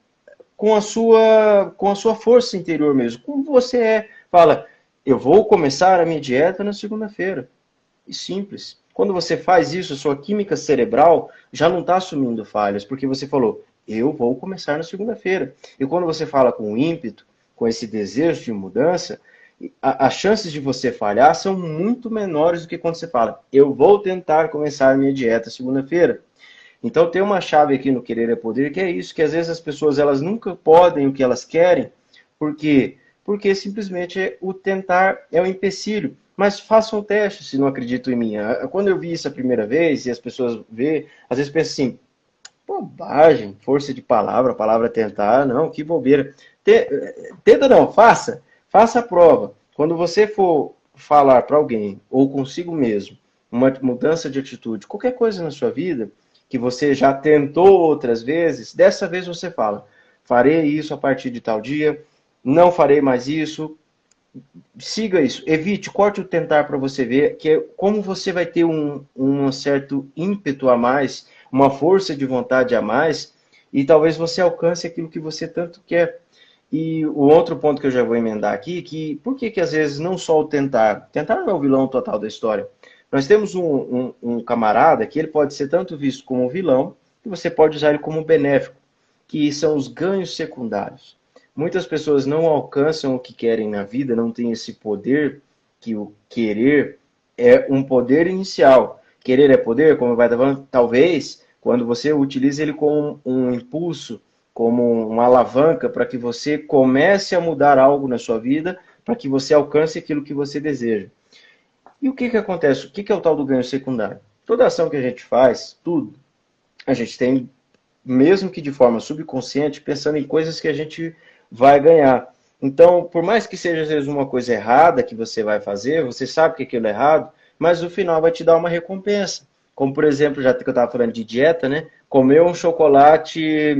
a sua força interior mesmo, como você é. Fala, eu vou começar a minha dieta na segunda-feira. E simples. Quando você faz isso, a sua química cerebral já não está assumindo falhas, porque você falou, eu vou começar na segunda-feira. E quando você fala com ímpeto, com esse desejo de mudança, as chances de você falhar são muito menores do que quando você fala, eu vou tentar começar a minha dieta segunda-feira. Então tem uma chave aqui no Querer é Poder, que é isso, que às vezes as pessoas elas nunca podem o que elas querem, por quê? Porque simplesmente o tentar é um empecilho. Mas façam um teste se não acreditam em mim. Quando eu vi isso a primeira vez, e as pessoas vê, às vezes pensam assim, bobagem, força de palavra, palavra tentar, não, que bobeira. Tenta não, faça. Faça a prova. Quando você for falar para alguém, ou consigo mesmo, uma mudança de atitude, qualquer coisa na sua vida, que você já tentou outras vezes, dessa vez você fala, farei isso a partir de tal dia, não farei mais isso, siga isso, evite, corte o tentar para você ver que é como você vai ter um certo ímpeto a mais, uma força de vontade a mais, e talvez você alcance aquilo que você tanto quer. E o outro ponto que eu já vou emendar aqui, que por que às vezes não só o tentar, tentar não é o vilão total da história. Nós temos um camarada que ele pode ser tanto visto como um vilão, e você pode usar ele como benéfico, que são os ganhos secundários. Muitas pessoas não alcançam o que querem na vida, não têm esse poder, que o querer é um poder inicial. Querer é poder, como vai falando, talvez quando você utiliza ele como um impulso, como uma alavanca para que você comece a mudar algo na sua vida, para que você alcance aquilo que você deseja. E o que acontece? O que é o tal do ganho secundário? Toda ação que a gente faz, tudo, a gente tem, mesmo que de forma subconsciente, pensando em coisas que a gente vai ganhar. Então, por mais que seja às vezes uma coisa errada que você vai fazer, você sabe que aquilo é errado, mas no final vai te dar uma recompensa. Como, por exemplo, já que eu estava falando de dieta, né? Comer um chocolate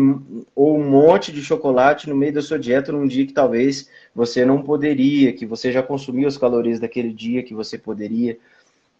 ou um monte de chocolate no meio da sua dieta num dia que talvez você não poderia, que você já consumiu as calorias daquele dia que você poderia,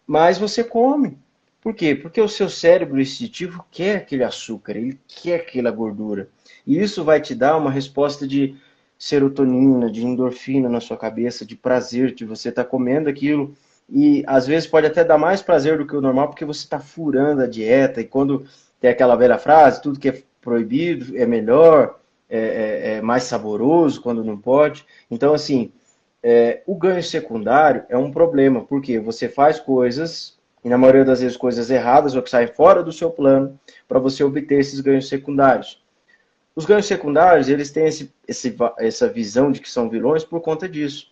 mas você come. Por quê? Porque o seu cérebro instintivo quer aquele açúcar, ele quer aquela gordura. E isso vai te dar uma resposta de serotonina, de endorfina na sua cabeça, de prazer, de você estar comendo aquilo. E às vezes pode até dar mais prazer do que o normal, porque você está furando a dieta. E quando tem aquela velha frase, tudo que é proibido é melhor, é mais saboroso quando não pode. Então, assim, o ganho secundário é um problema, porque você faz coisas, e na maioria das vezes coisas erradas, ou que saem fora do seu plano, para você obter esses ganhos secundários. Os ganhos secundários, eles têm essa visão de que são vilões por conta disso.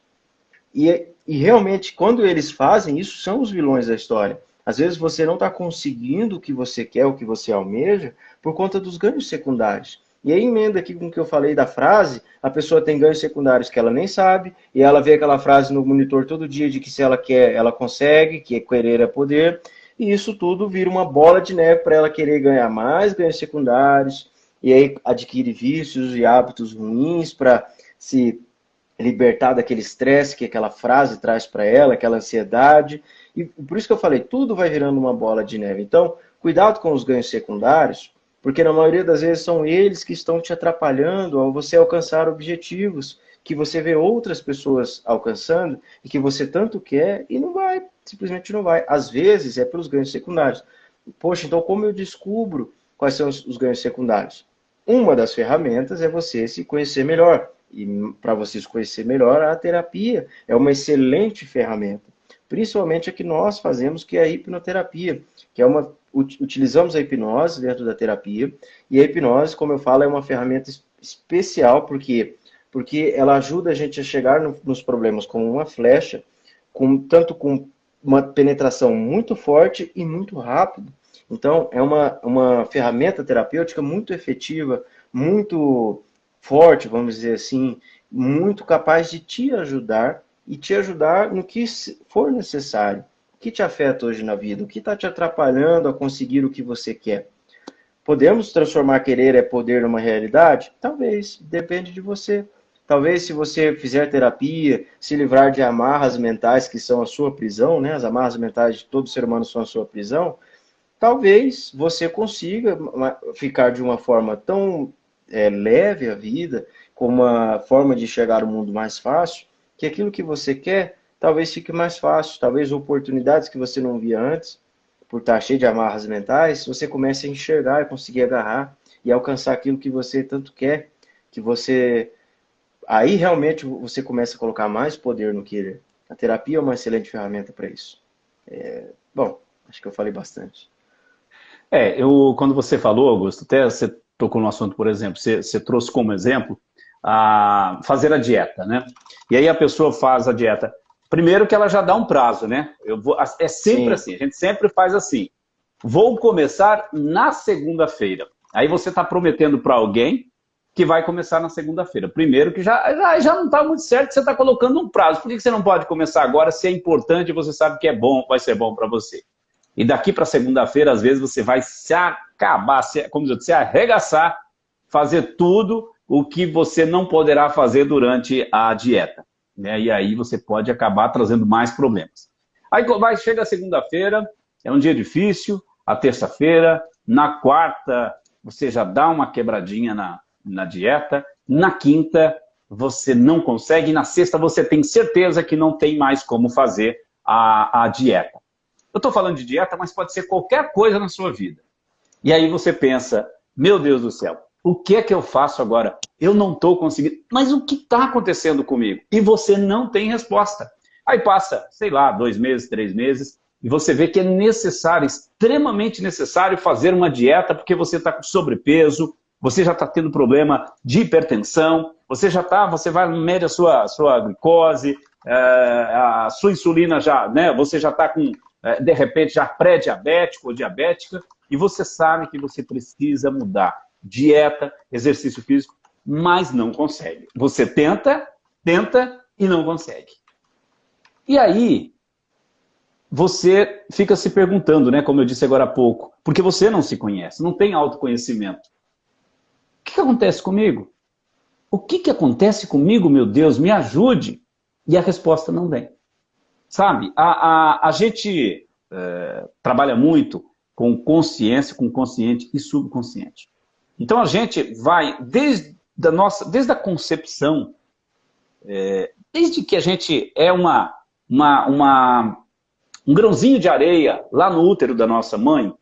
E realmente, quando eles fazem isso, são os vilões da história. Às vezes você não está conseguindo o que você quer, o que você almeja, por conta dos ganhos secundários. E aí emenda aqui com o que eu falei da frase, a pessoa tem ganhos secundários que ela nem sabe, e ela vê aquela frase no monitor todo dia de que se ela quer, ela consegue, que querer é poder, e isso tudo vira uma bola de neve para ela querer ganhar mais ganhos secundários, e aí adquire vícios e hábitos ruins para se libertar daquele estresse que aquela frase traz para ela, aquela ansiedade. E por isso que eu falei, tudo vai virando uma bola de neve. Então, cuidado com os ganhos secundários, porque na maioria das vezes são eles que estão te atrapalhando ao você alcançar objetivos que você vê outras pessoas alcançando e que você tanto quer e não vai, simplesmente não vai. Às vezes é pelos ganhos secundários. Poxa, então como eu descubro quais são os ganhos secundários? Uma das ferramentas é você se conhecer melhor. E para você se conhecer melhor, a terapia é uma excelente ferramenta. Principalmente a que nós fazemos, que é a hipnoterapia, que é utilizamos a hipnose dentro da terapia, e a hipnose, como eu falo, é uma ferramenta especial, porque ela ajuda a gente a chegar nos problemas com uma flecha, tanto com uma penetração muito forte e muito rápido. Então, é uma ferramenta terapêutica muito efetiva, muito forte, vamos dizer assim, muito capaz de te ajudar e te ajudar no que for necessário. O que te afeta hoje na vida? O que está te atrapalhando a conseguir o que você quer? Podemos transformar querer é poder numa realidade? Talvez, depende de você. Talvez se você fizer terapia, se livrar de amarras mentais que são a sua prisão, né? As amarras mentais de todo ser humano são a sua prisão, talvez você consiga ficar de uma forma tão leve a vida, com uma forma de chegar ao mundo mais fácil, que aquilo que você quer talvez fique mais fácil, talvez oportunidades que você não via antes, por estar cheio de amarras mentais, você comece a enxergar e conseguir agarrar e alcançar aquilo que você tanto quer, que você aí realmente você começa a colocar mais poder no querer. A terapia é uma excelente ferramenta para isso. Bom, acho que eu falei bastante. Quando você falou, Augusto, até você tocou no assunto, por exemplo, você trouxe como exemplo fazer a dieta, né? E aí a pessoa faz a dieta. Primeiro que ela já dá um prazo, né? É sempre Sim, assim, a gente sempre faz assim. Vou começar na segunda-feira. Aí você está prometendo para alguém que vai começar na segunda-feira. Primeiro que já não está muito certo que você está colocando um prazo. Por que você não pode começar agora se é importante e você sabe que é bom, vai ser bom para você? E daqui para segunda-feira, às vezes, você vai se acabar, como dizer, se arregaçar, fazer tudo o que você não poderá fazer durante a dieta, né? E aí você pode acabar trazendo mais problemas. Aí chega a segunda-feira, é um dia difícil, a terça-feira, na quarta você já dá uma quebradinha na dieta, na quinta você não consegue, e na sexta você tem certeza que não tem mais como fazer a dieta. Eu estou falando de dieta, mas pode ser qualquer coisa na sua vida. E aí você pensa, meu Deus do céu, o que é que eu faço agora? Eu não estou conseguindo. Mas o que está acontecendo comigo? E você não tem resposta. Aí passa, sei lá, 2 meses, 3 meses, e você vê que é necessário, extremamente necessário fazer uma dieta porque você está com sobrepeso, você já está tendo problema de hipertensão, você vai medir a sua glicose, a sua insulina já, né? Você já está com, de repente, já pré-diabético ou diabética, e você sabe que você precisa mudar dieta, exercício físico, mas não consegue. Você tenta e não consegue. E aí, você fica se perguntando, né, como eu disse agora há pouco, porque você não se conhece, não tem autoconhecimento. O que acontece comigo? O que acontece comigo, meu Deus? Me ajude. E a resposta não vem. Sabe, a gente trabalha muito com consciência, com consciente e subconsciente. Então a gente vai, desde a concepção, desde que a gente é um grãozinho de areia lá no útero da nossa mãe,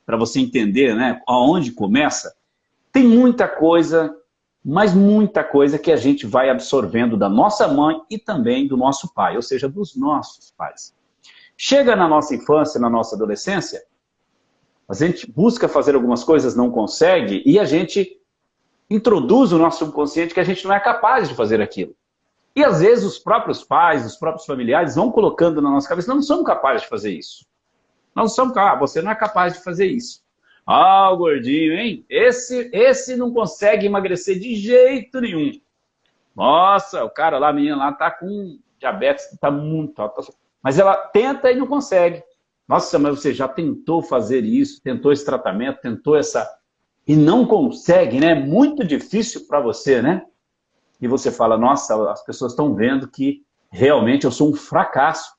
para você entender, né, aonde começa, tem muita coisa, mas muita coisa que a gente vai absorvendo da nossa mãe e também do nosso pai, ou seja, dos nossos pais. Chega na nossa infância, na nossa adolescência, a gente busca fazer algumas coisas, não consegue, e a gente introduz o nosso subconsciente que a gente não é capaz de fazer aquilo. E às vezes os próprios pais, os próprios familiares vão colocando na nossa cabeça, não somos capazes de fazer isso. Não somos capazes, você não é capaz de fazer isso. Ah, o gordinho, hein? Esse não consegue emagrecer de jeito nenhum. Nossa, o cara lá, a menina lá, tá com diabetes, tá muito alto. Mas ela tenta e não consegue. Nossa, mas você já tentou fazer isso, tentou esse tratamento, tentou essa... E não consegue, né? É muito difícil para você, né? E você fala, nossa, as pessoas estão vendo que realmente eu sou um fracasso.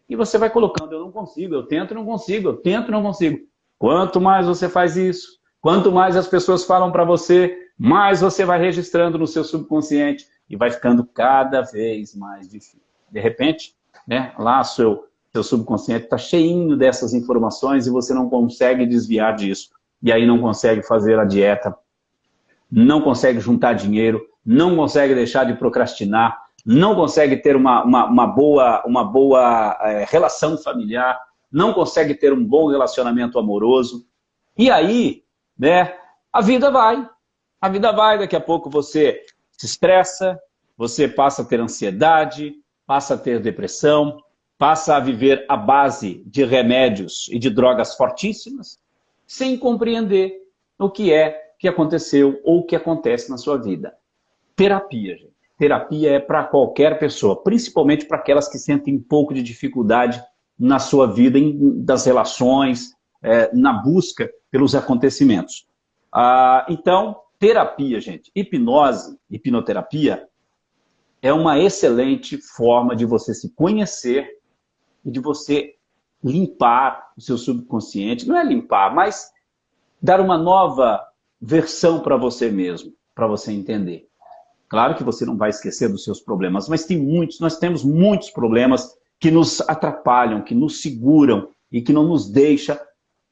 E você vai colocando, eu não consigo, eu tento e não consigo, eu tento e não consigo. Quanto mais você faz isso, quanto mais as pessoas falam para você, mais você vai registrando no seu subconsciente e vai ficando cada vez mais difícil. De repente, né, lá seu subconsciente está cheinho dessas informações e você não consegue desviar disso. E aí não consegue fazer a dieta, não consegue juntar dinheiro, não consegue deixar de procrastinar, não consegue ter uma boa relação familiar, não consegue ter um bom relacionamento amoroso. E aí, né, a vida vai, daqui a pouco você se estressa, você passa a ter ansiedade, passa a ter depressão, passa a viver à base de remédios e de drogas fortíssimas, sem compreender o que aconteceu ou o que acontece na sua vida. Terapia, gente. Terapia é para qualquer pessoa, principalmente para aquelas que sentem um pouco de dificuldade na sua vida, das relações, na busca pelos acontecimentos. Então, terapia, gente. Hipnoterapia, é uma excelente forma de você se conhecer e de você limpar o seu subconsciente. Não é limpar, mas dar uma nova versão para você mesmo, para você entender. Claro que você não vai esquecer dos seus problemas, mas nós temos muitos problemas que nos atrapalham, que nos seguram e que não nos deixam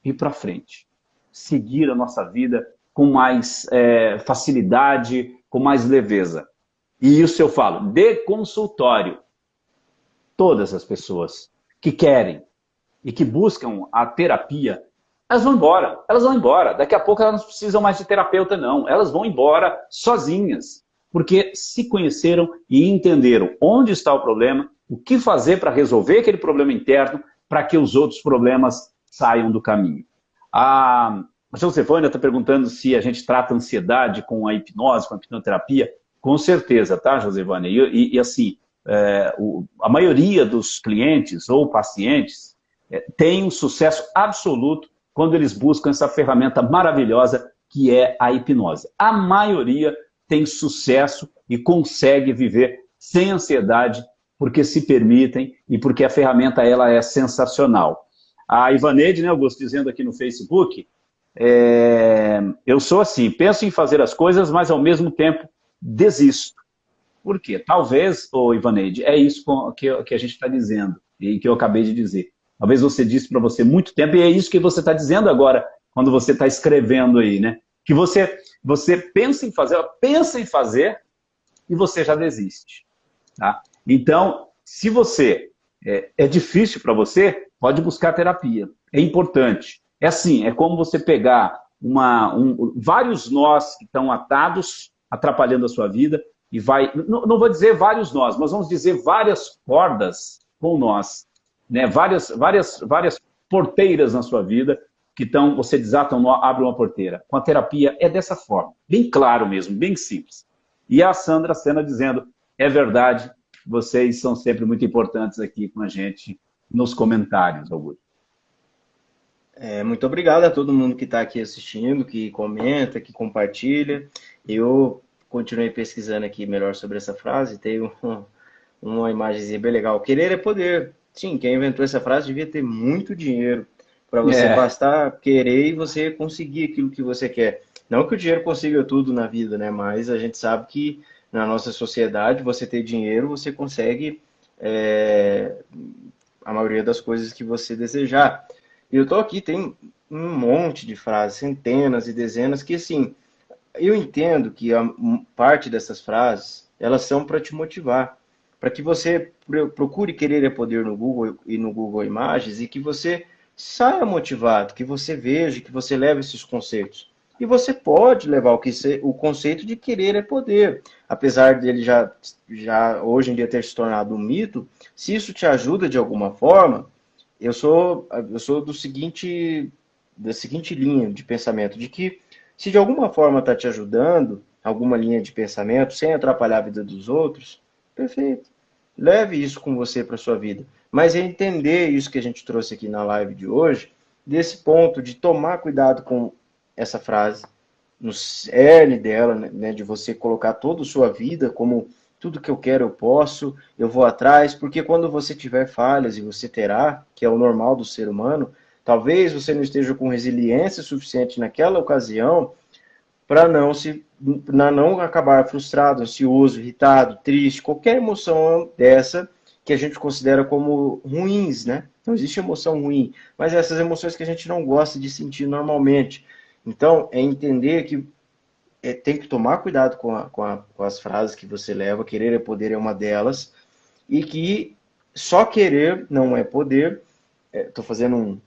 ir para frente. Seguir a nossa vida com mais facilidade, com mais leveza. E isso eu falo, de consultório. Todas as pessoas que querem e que buscam a terapia, elas vão embora. Elas vão embora. Daqui a pouco elas não precisam mais de terapeuta, não. Elas vão embora sozinhas. Porque se conheceram e entenderam onde está o problema, o que fazer para resolver aquele problema interno, para que os outros problemas saiam do caminho. A Josefânia está perguntando se a gente trata ansiedade com a hipnose, com a hipnoterapia. Com certeza, tá, Josefânia? E assim, a maioria dos clientes ou pacientes tem um sucesso absoluto quando eles buscam essa ferramenta maravilhosa que é a hipnose. A maioria tem sucesso e consegue viver sem ansiedade porque se permitem e porque a ferramenta ela é sensacional. A Ivaneide, né, Augusto, dizendo aqui no Facebook, eu sou assim, penso em fazer as coisas, mas ao mesmo tempo desisto. Por quê? Talvez, Ivaneide, é isso que a gente está dizendo e que eu acabei de dizer. Talvez você disse para você muito tempo e é isso que você está dizendo agora quando você está escrevendo aí, né? Que você pensa em fazer e você já desiste. Tá? Então, se você é difícil para você, pode buscar terapia. É importante. É assim, é como você pegar vários nós que estão atados, atrapalhando a sua vida, e vai... Não vou dizer vários nós, mas vamos dizer várias cordas com nós. Né? Várias porteiras na sua vida, que você desata um nó, abre uma porteira. Com a terapia é dessa forma, bem claro mesmo, bem simples. E a Sandra Sena dizendo, é verdade, vocês são sempre muito importantes aqui com a gente nos comentários, Augusto. Muito obrigado a todo mundo que está aqui assistindo, que comenta, que compartilha. Eu continuei pesquisando aqui melhor sobre essa frase, tem uma imagenzinha bem legal. Querer é poder. Sim, quem inventou essa frase devia ter muito dinheiro para você bastar querer e você conseguir aquilo que você quer. Não que o dinheiro consiga tudo na vida, né? Mas a gente sabe que na nossa sociedade, você ter dinheiro, você consegue a maioria das coisas que você desejar. E eu tô aqui, tem um monte de frases, centenas e dezenas, que assim, eu entendo que a parte dessas frases, elas são para te motivar, para que você procure querer é poder no Google e no Google Imagens e que você saia motivado, que você veja, que você leve esses conceitos. E você pode levar o conceito de querer é poder. Apesar dele já hoje em dia ter se tornado um mito, se isso te ajuda de alguma forma, eu sou da seguinte linha de pensamento, de que se de alguma forma está te ajudando, alguma linha de pensamento, sem atrapalhar a vida dos outros, perfeito. Leve isso com você para a sua vida. Mas é entender isso que a gente trouxe aqui na live de hoje, desse ponto de tomar cuidado com essa frase, no cerne dela, né, de você colocar toda a sua vida como tudo que eu quero eu posso, eu vou atrás, porque quando você tiver falhas, e você terá, que é o normal do ser humano, talvez você não esteja com resiliência suficiente naquela ocasião para não acabar frustrado, ansioso, irritado, triste, qualquer emoção dessa que a gente considera como ruins, né? Não existe emoção ruim, mas essas emoções que a gente não gosta de sentir normalmente. Então, é entender que tem que tomar cuidado com as frases que você leva, querer é poder é uma delas, e que só querer não é poder. Estou fazendo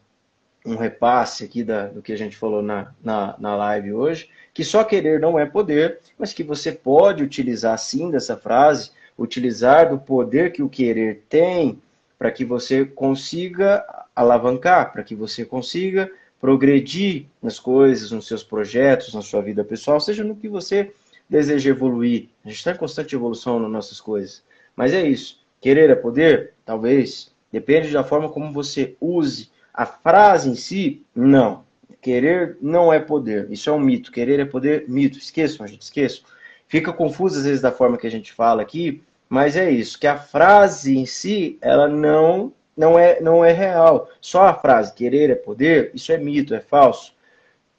um repasse aqui do que a gente falou na live hoje, que só querer não é poder, mas que você pode utilizar sim dessa frase, utilizar do poder que o querer tem, para que você consiga alavancar, para que você consiga progredir nas coisas, nos seus projetos, na sua vida pessoal, seja no que você deseja evoluir. A gente está em constante evolução nas nossas coisas. Mas é isso. Querer é poder? Talvez. Depende da forma como você use. A frase em si, não. Querer não é poder. Isso é um mito. Querer é poder, mito. Esqueçam, gente, esqueçam. Fica confuso às vezes da forma que a gente fala aqui, mas é isso. Que a frase em si, ela não é real. Só a frase querer é poder, isso é mito, é falso.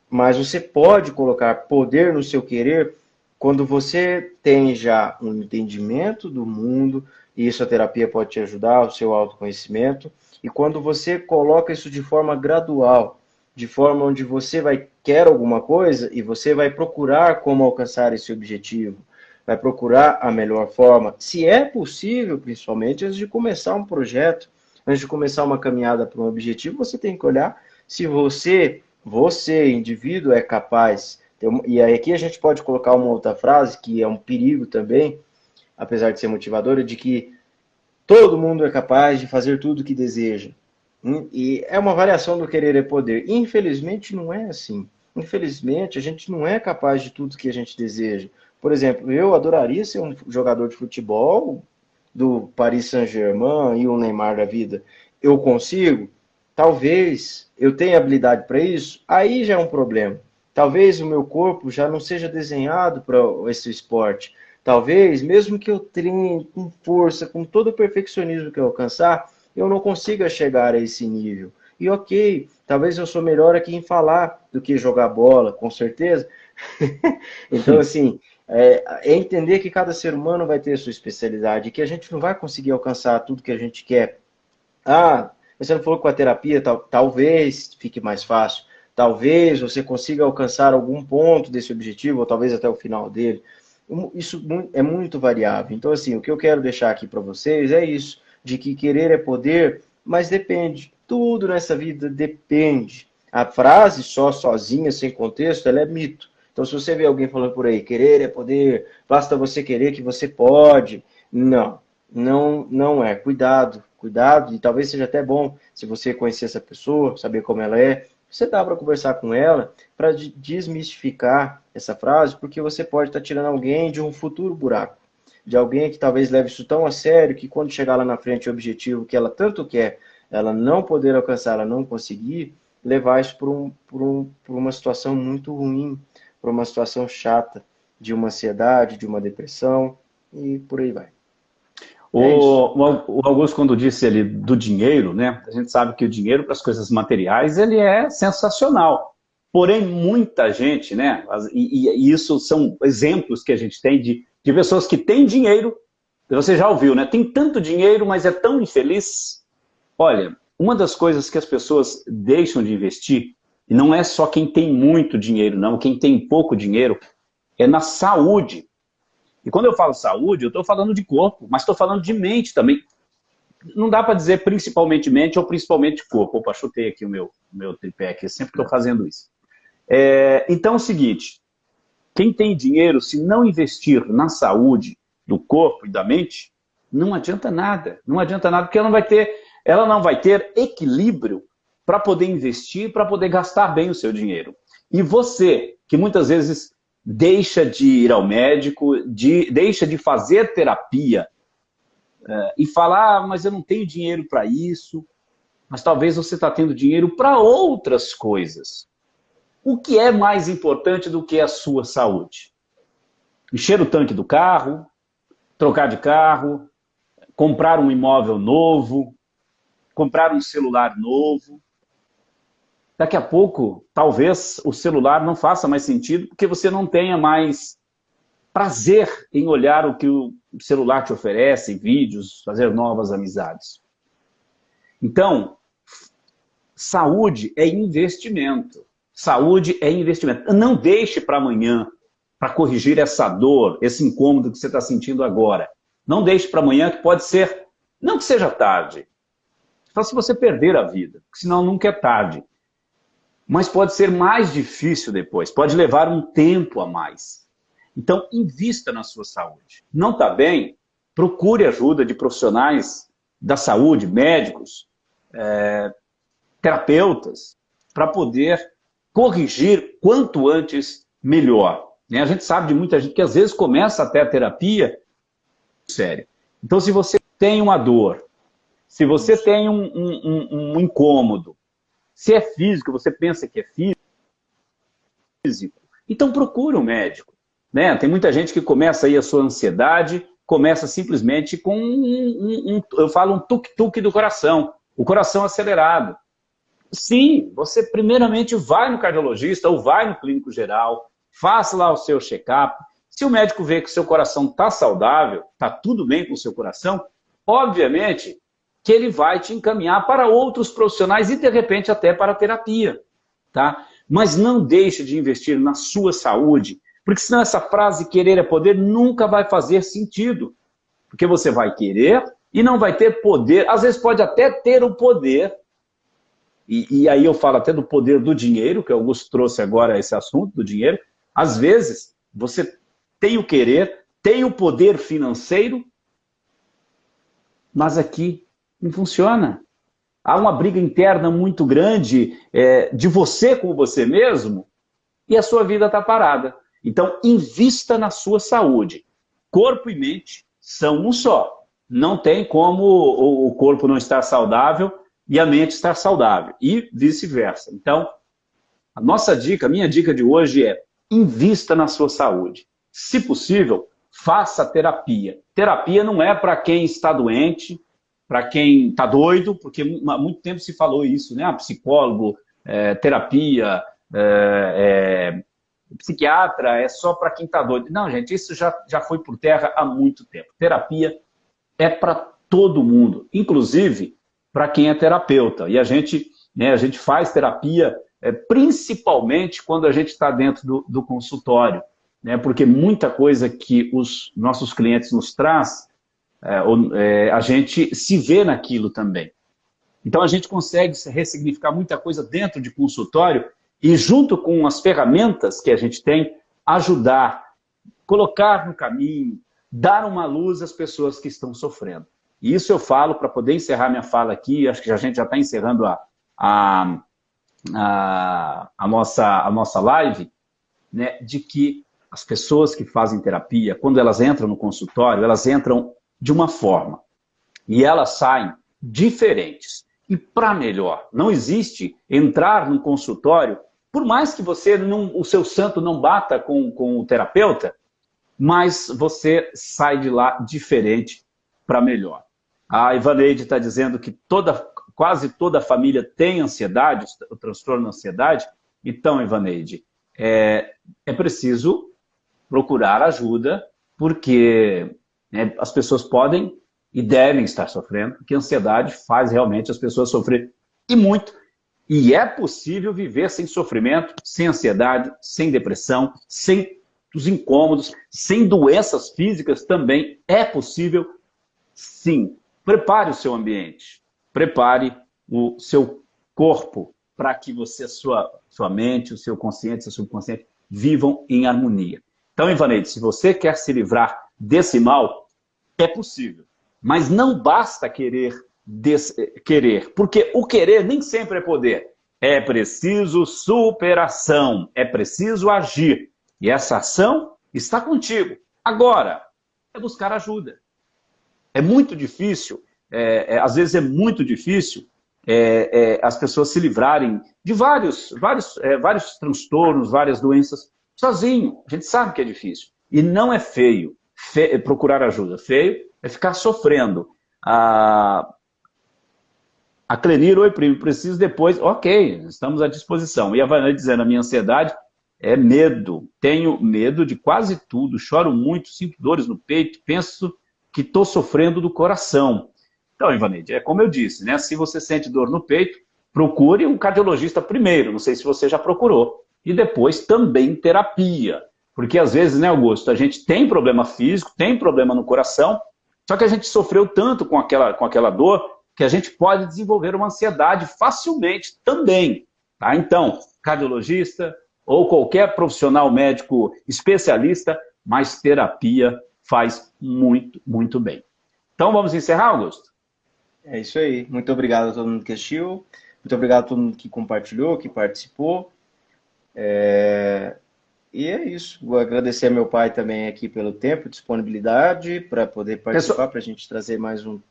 Mas você pode colocar poder no seu querer quando você tem já um entendimento do mundo, e isso a terapia pode te ajudar, o seu autoconhecimento, e quando você coloca isso de forma gradual, de forma onde você quer alguma coisa e você vai procurar como alcançar esse objetivo. vai procurar a melhor forma, se é possível, principalmente antes de começar um projeto, antes de começar uma caminhada para um objetivo, você tem que olhar se você, indivíduo, é capaz. E aí aqui a gente pode colocar uma outra frase, que é um perigo também, apesar de ser motivadora, de que todo mundo é capaz de fazer tudo o que deseja. E é uma variação do querer é poder. Infelizmente não é assim. Infelizmente a gente não é capaz de tudo que a gente deseja. Por exemplo, eu adoraria ser um jogador de futebol do Paris Saint-Germain e o Neymar da vida. Eu consigo? Talvez eu tenha habilidade para isso. Aí já é um problema. Talvez o meu corpo já não seja desenhado para esse esporte. Talvez, mesmo que eu treine com força, com todo o perfeccionismo que eu alcançar, eu não consiga chegar a esse nível. E ok, talvez eu sou melhor aqui em falar do que jogar bola, com certeza. Então, assim, é entender que cada ser humano vai ter a sua especialidade, que a gente não vai conseguir alcançar tudo que a gente quer. Ah, você não falou que com a terapia talvez fique mais fácil. Talvez você consiga alcançar algum ponto desse objetivo, ou talvez até o final dele. Isso é muito variável. Então, assim, o que eu quero deixar aqui para vocês é isso, de que querer é poder, mas depende. Tudo nessa vida depende. A frase só sozinha, sem contexto, ela é mito. Então, se você vê alguém falando por aí, querer é poder, basta você querer que você pode. Não, não é. Cuidado, cuidado, e talvez seja até bom, se você conhecer essa pessoa, saber como ela é, você dá para conversar com ela, para desmistificar essa frase, porque você pode estar tirando alguém de um futuro buraco, de alguém que talvez leve isso tão a sério, que quando chegar lá na frente o objetivo que ela tanto quer, ela não poder alcançar, ela não conseguir, levar isso por uma situação muito ruim, por uma situação chata, de uma ansiedade, de uma depressão, e por aí vai. O Augusto, quando disse ali do dinheiro, né? A gente sabe que o dinheiro para as coisas materiais ele é sensacional. Porém, muita gente, né? E isso são exemplos que a gente tem de pessoas que têm dinheiro. Você já ouviu, né? Tem tanto dinheiro, mas é tão infeliz. Olha, uma das coisas que as pessoas deixam de investir, e não é só quem tem muito dinheiro, não, quem tem pouco dinheiro, é na saúde. E quando eu falo saúde, eu estou falando de corpo, mas estou falando de mente também. Não dá para dizer principalmente mente ou principalmente corpo. Opa, chutei aqui o meu tripé aqui, eu sempre estou fazendo isso. Então é o seguinte, quem tem dinheiro, se não investir na saúde do corpo e da mente, não adianta nada. Não adianta nada, porque ela não vai ter equilíbrio para poder investir, para poder gastar bem o seu dinheiro. E você, que muitas vezes deixa de ir ao médico, deixa de fazer terapia e falar, mas eu não tenho dinheiro para isso, mas talvez você está tendo dinheiro para outras coisas. O que é mais importante do que a sua saúde? Encher o tanque do carro, trocar de carro, comprar um imóvel novo, comprar um celular novo. Daqui a pouco, talvez o celular não faça mais sentido porque você não tenha mais prazer em olhar o que o celular te oferece, vídeos, fazer novas amizades. Então, saúde é investimento. Saúde é investimento. Não deixe para amanhã para corrigir essa dor, esse incômodo que você está sentindo agora. Não deixe para amanhã, que pode ser, não que seja tarde, só se você perder a vida, porque senão nunca é tarde. Mas pode ser mais difícil depois, pode levar um tempo a mais. Então, invista na sua saúde. Não está bem? Procure ajuda de profissionais da saúde, médicos, terapeutas, para poder corrigir quanto antes melhor. A gente sabe de muita gente que às vezes começa até a terapia séria. Então, se você tem uma dor, se você tem um incômodo, se é físico, você pensa que é físico, então procura um médico. Tem muita gente que começa aí a sua ansiedade, começa simplesmente com eu falo um tuk-tuk do coração, o coração acelerado. Sim, você primeiramente vai no cardiologista ou vai no clínico geral, faça lá o seu check-up. Se o médico vê que o seu coração está saudável, está tudo bem com o seu coração, obviamente que ele vai te encaminhar para outros profissionais e, de repente, até para a terapia. Tá? Mas não deixe de investir na sua saúde Porque senão essa frase querer é poder nunca vai fazer sentido. Porque você vai querer e não vai ter poder. Às vezes pode até ter o poder. E aí eu falo até do poder do dinheiro, que o Augusto trouxe agora esse assunto do dinheiro. Às vezes você tem o querer, tem o poder financeiro, mas aqui não funciona. Há uma briga interna muito grande de você com você mesmo e a sua vida está parada. Então, invista na sua saúde. Corpo e mente são um só. Não tem como o corpo não estar saudável e a mente estar saudável. E vice-versa. Então, a minha dica de hoje é invista na sua saúde. Se possível, faça terapia. Terapia não é para quem está doente, para quem está doido, porque há muito tempo se falou isso, né? Psicólogo, terapia, psiquiatra é só para quem está doido. Não, gente, isso já foi por terra há muito tempo. Terapia é para todo mundo, inclusive para quem é terapeuta. E a gente faz terapia principalmente quando a gente está dentro do consultório, né? Porque muita coisa que os nossos clientes nos traz, a gente se vê naquilo também. Então a gente consegue ressignificar muita coisa dentro de consultório e junto com as ferramentas que a gente tem, ajudar, colocar no caminho, dar uma luz às pessoas que estão sofrendo. E isso eu falo para poder encerrar minha fala aqui, acho que a gente já está encerrando a nossa live, né, de que as pessoas que fazem terapia, quando elas entram no consultório, elas entram de uma forma e elas saem diferentes. E para melhor, não existe entrar num consultório, por mais que o seu santo não bata com o terapeuta, mas você sai de lá diferente para melhor. A Ivaneide está dizendo que quase toda a família tem ansiedade, o transtorno de ansiedade. Então, Ivaneide, é preciso procurar ajuda, porque as pessoas podem e devem estar sofrendo, porque a ansiedade faz realmente as pessoas sofrer e muito. E é possível viver sem sofrimento, sem ansiedade, sem depressão, sem os incômodos, sem doenças físicas também. É possível, sim. Prepare o seu ambiente, prepare o seu corpo para que sua mente, o seu consciente, o seu subconsciente vivam em harmonia. Então, Ivaneide, se você quer se livrar desse mal, é possível. Mas não basta querer, porque o querer nem sempre é poder. É preciso superação, é preciso agir. E essa ação está contigo. Agora, é buscar ajuda. É muito difícil, às vezes é muito difícil as pessoas se livrarem de vários transtornos, várias doenças, sozinho. A gente sabe que é difícil. E não é feio procurar ajuda. Feio é ficar sofrendo. A Clenir, oi primo, preciso depois. Ok, estamos à disposição. E a Vanessa dizendo, a minha ansiedade é medo. Tenho medo de quase tudo. Choro muito, sinto dores no peito, penso que estou sofrendo do coração. Então, Ivaneide, é como eu disse, né? Se você sente dor no peito, procure um cardiologista primeiro. Não sei se você já procurou. E depois também terapia. Porque às vezes, né, Augusto, a gente tem problema físico, tem problema no coração, só que a gente sofreu tanto com aquela dor que a gente pode desenvolver uma ansiedade facilmente também. Tá? Então, cardiologista ou qualquer profissional médico especialista, mas terapia faz muito, muito bem. Então, vamos encerrar, Augusto? É isso aí. Muito obrigado a todo mundo que assistiu. Muito obrigado a todo mundo que compartilhou, que participou. E é isso. Vou agradecer a meu pai também aqui pelo tempo, disponibilidade, para poder participar, para a gente trazer mais um... O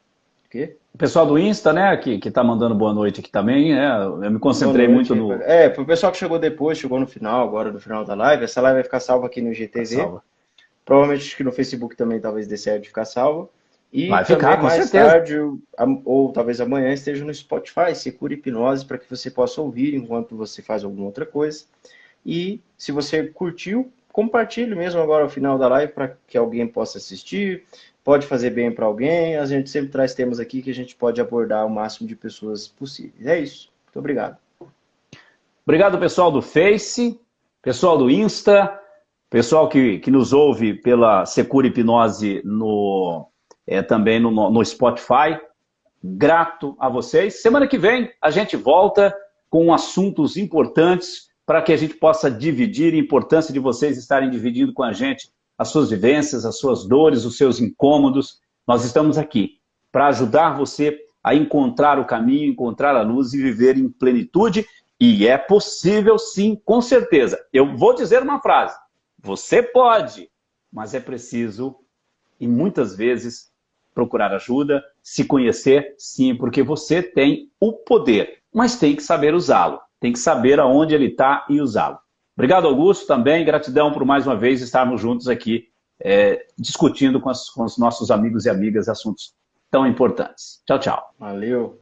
quê? O pessoal do Insta, né, que está mandando boa noite aqui também, eu me concentrei muito no... Para o pessoal que chegou depois, chegou no final, agora no final da live, essa live vai ficar salva aqui no IGTV. Provavelmente acho que no Facebook também talvez dê certo de ficar salva. E vai também ficar, com mais certeza. Tarde, ou talvez amanhã, esteja no Spotify, Secura Hipnose, para que você possa ouvir enquanto você faz alguma outra coisa. E se você curtiu, compartilhe mesmo agora ao final da live para que alguém possa assistir, pode fazer bem para alguém. A gente sempre traz temas aqui que a gente pode abordar o máximo de pessoas possíveis. É isso. Muito obrigado. Obrigado, pessoal do Face, pessoal do Insta. Pessoal que nos ouve pela Secura Hipnose também no Spotify, grato a vocês. Semana que vem a gente volta com assuntos importantes para que a gente possa dividir, a importância de vocês estarem dividindo com a gente as suas vivências, as suas dores, os seus incômodos. Nós estamos aqui para ajudar você a encontrar o caminho, encontrar a luz e viver em plenitude. E é possível sim, com certeza. Eu vou dizer uma frase. Você pode, mas é preciso, e muitas vezes, procurar ajuda, se conhecer, sim, porque você tem o poder, mas tem que saber usá-lo. Tem que saber aonde ele está e usá-lo. Obrigado, Augusto, também. Gratidão por mais uma vez estarmos juntos aqui, discutindo com os nossos amigos e amigas assuntos tão importantes. Tchau, tchau. Valeu.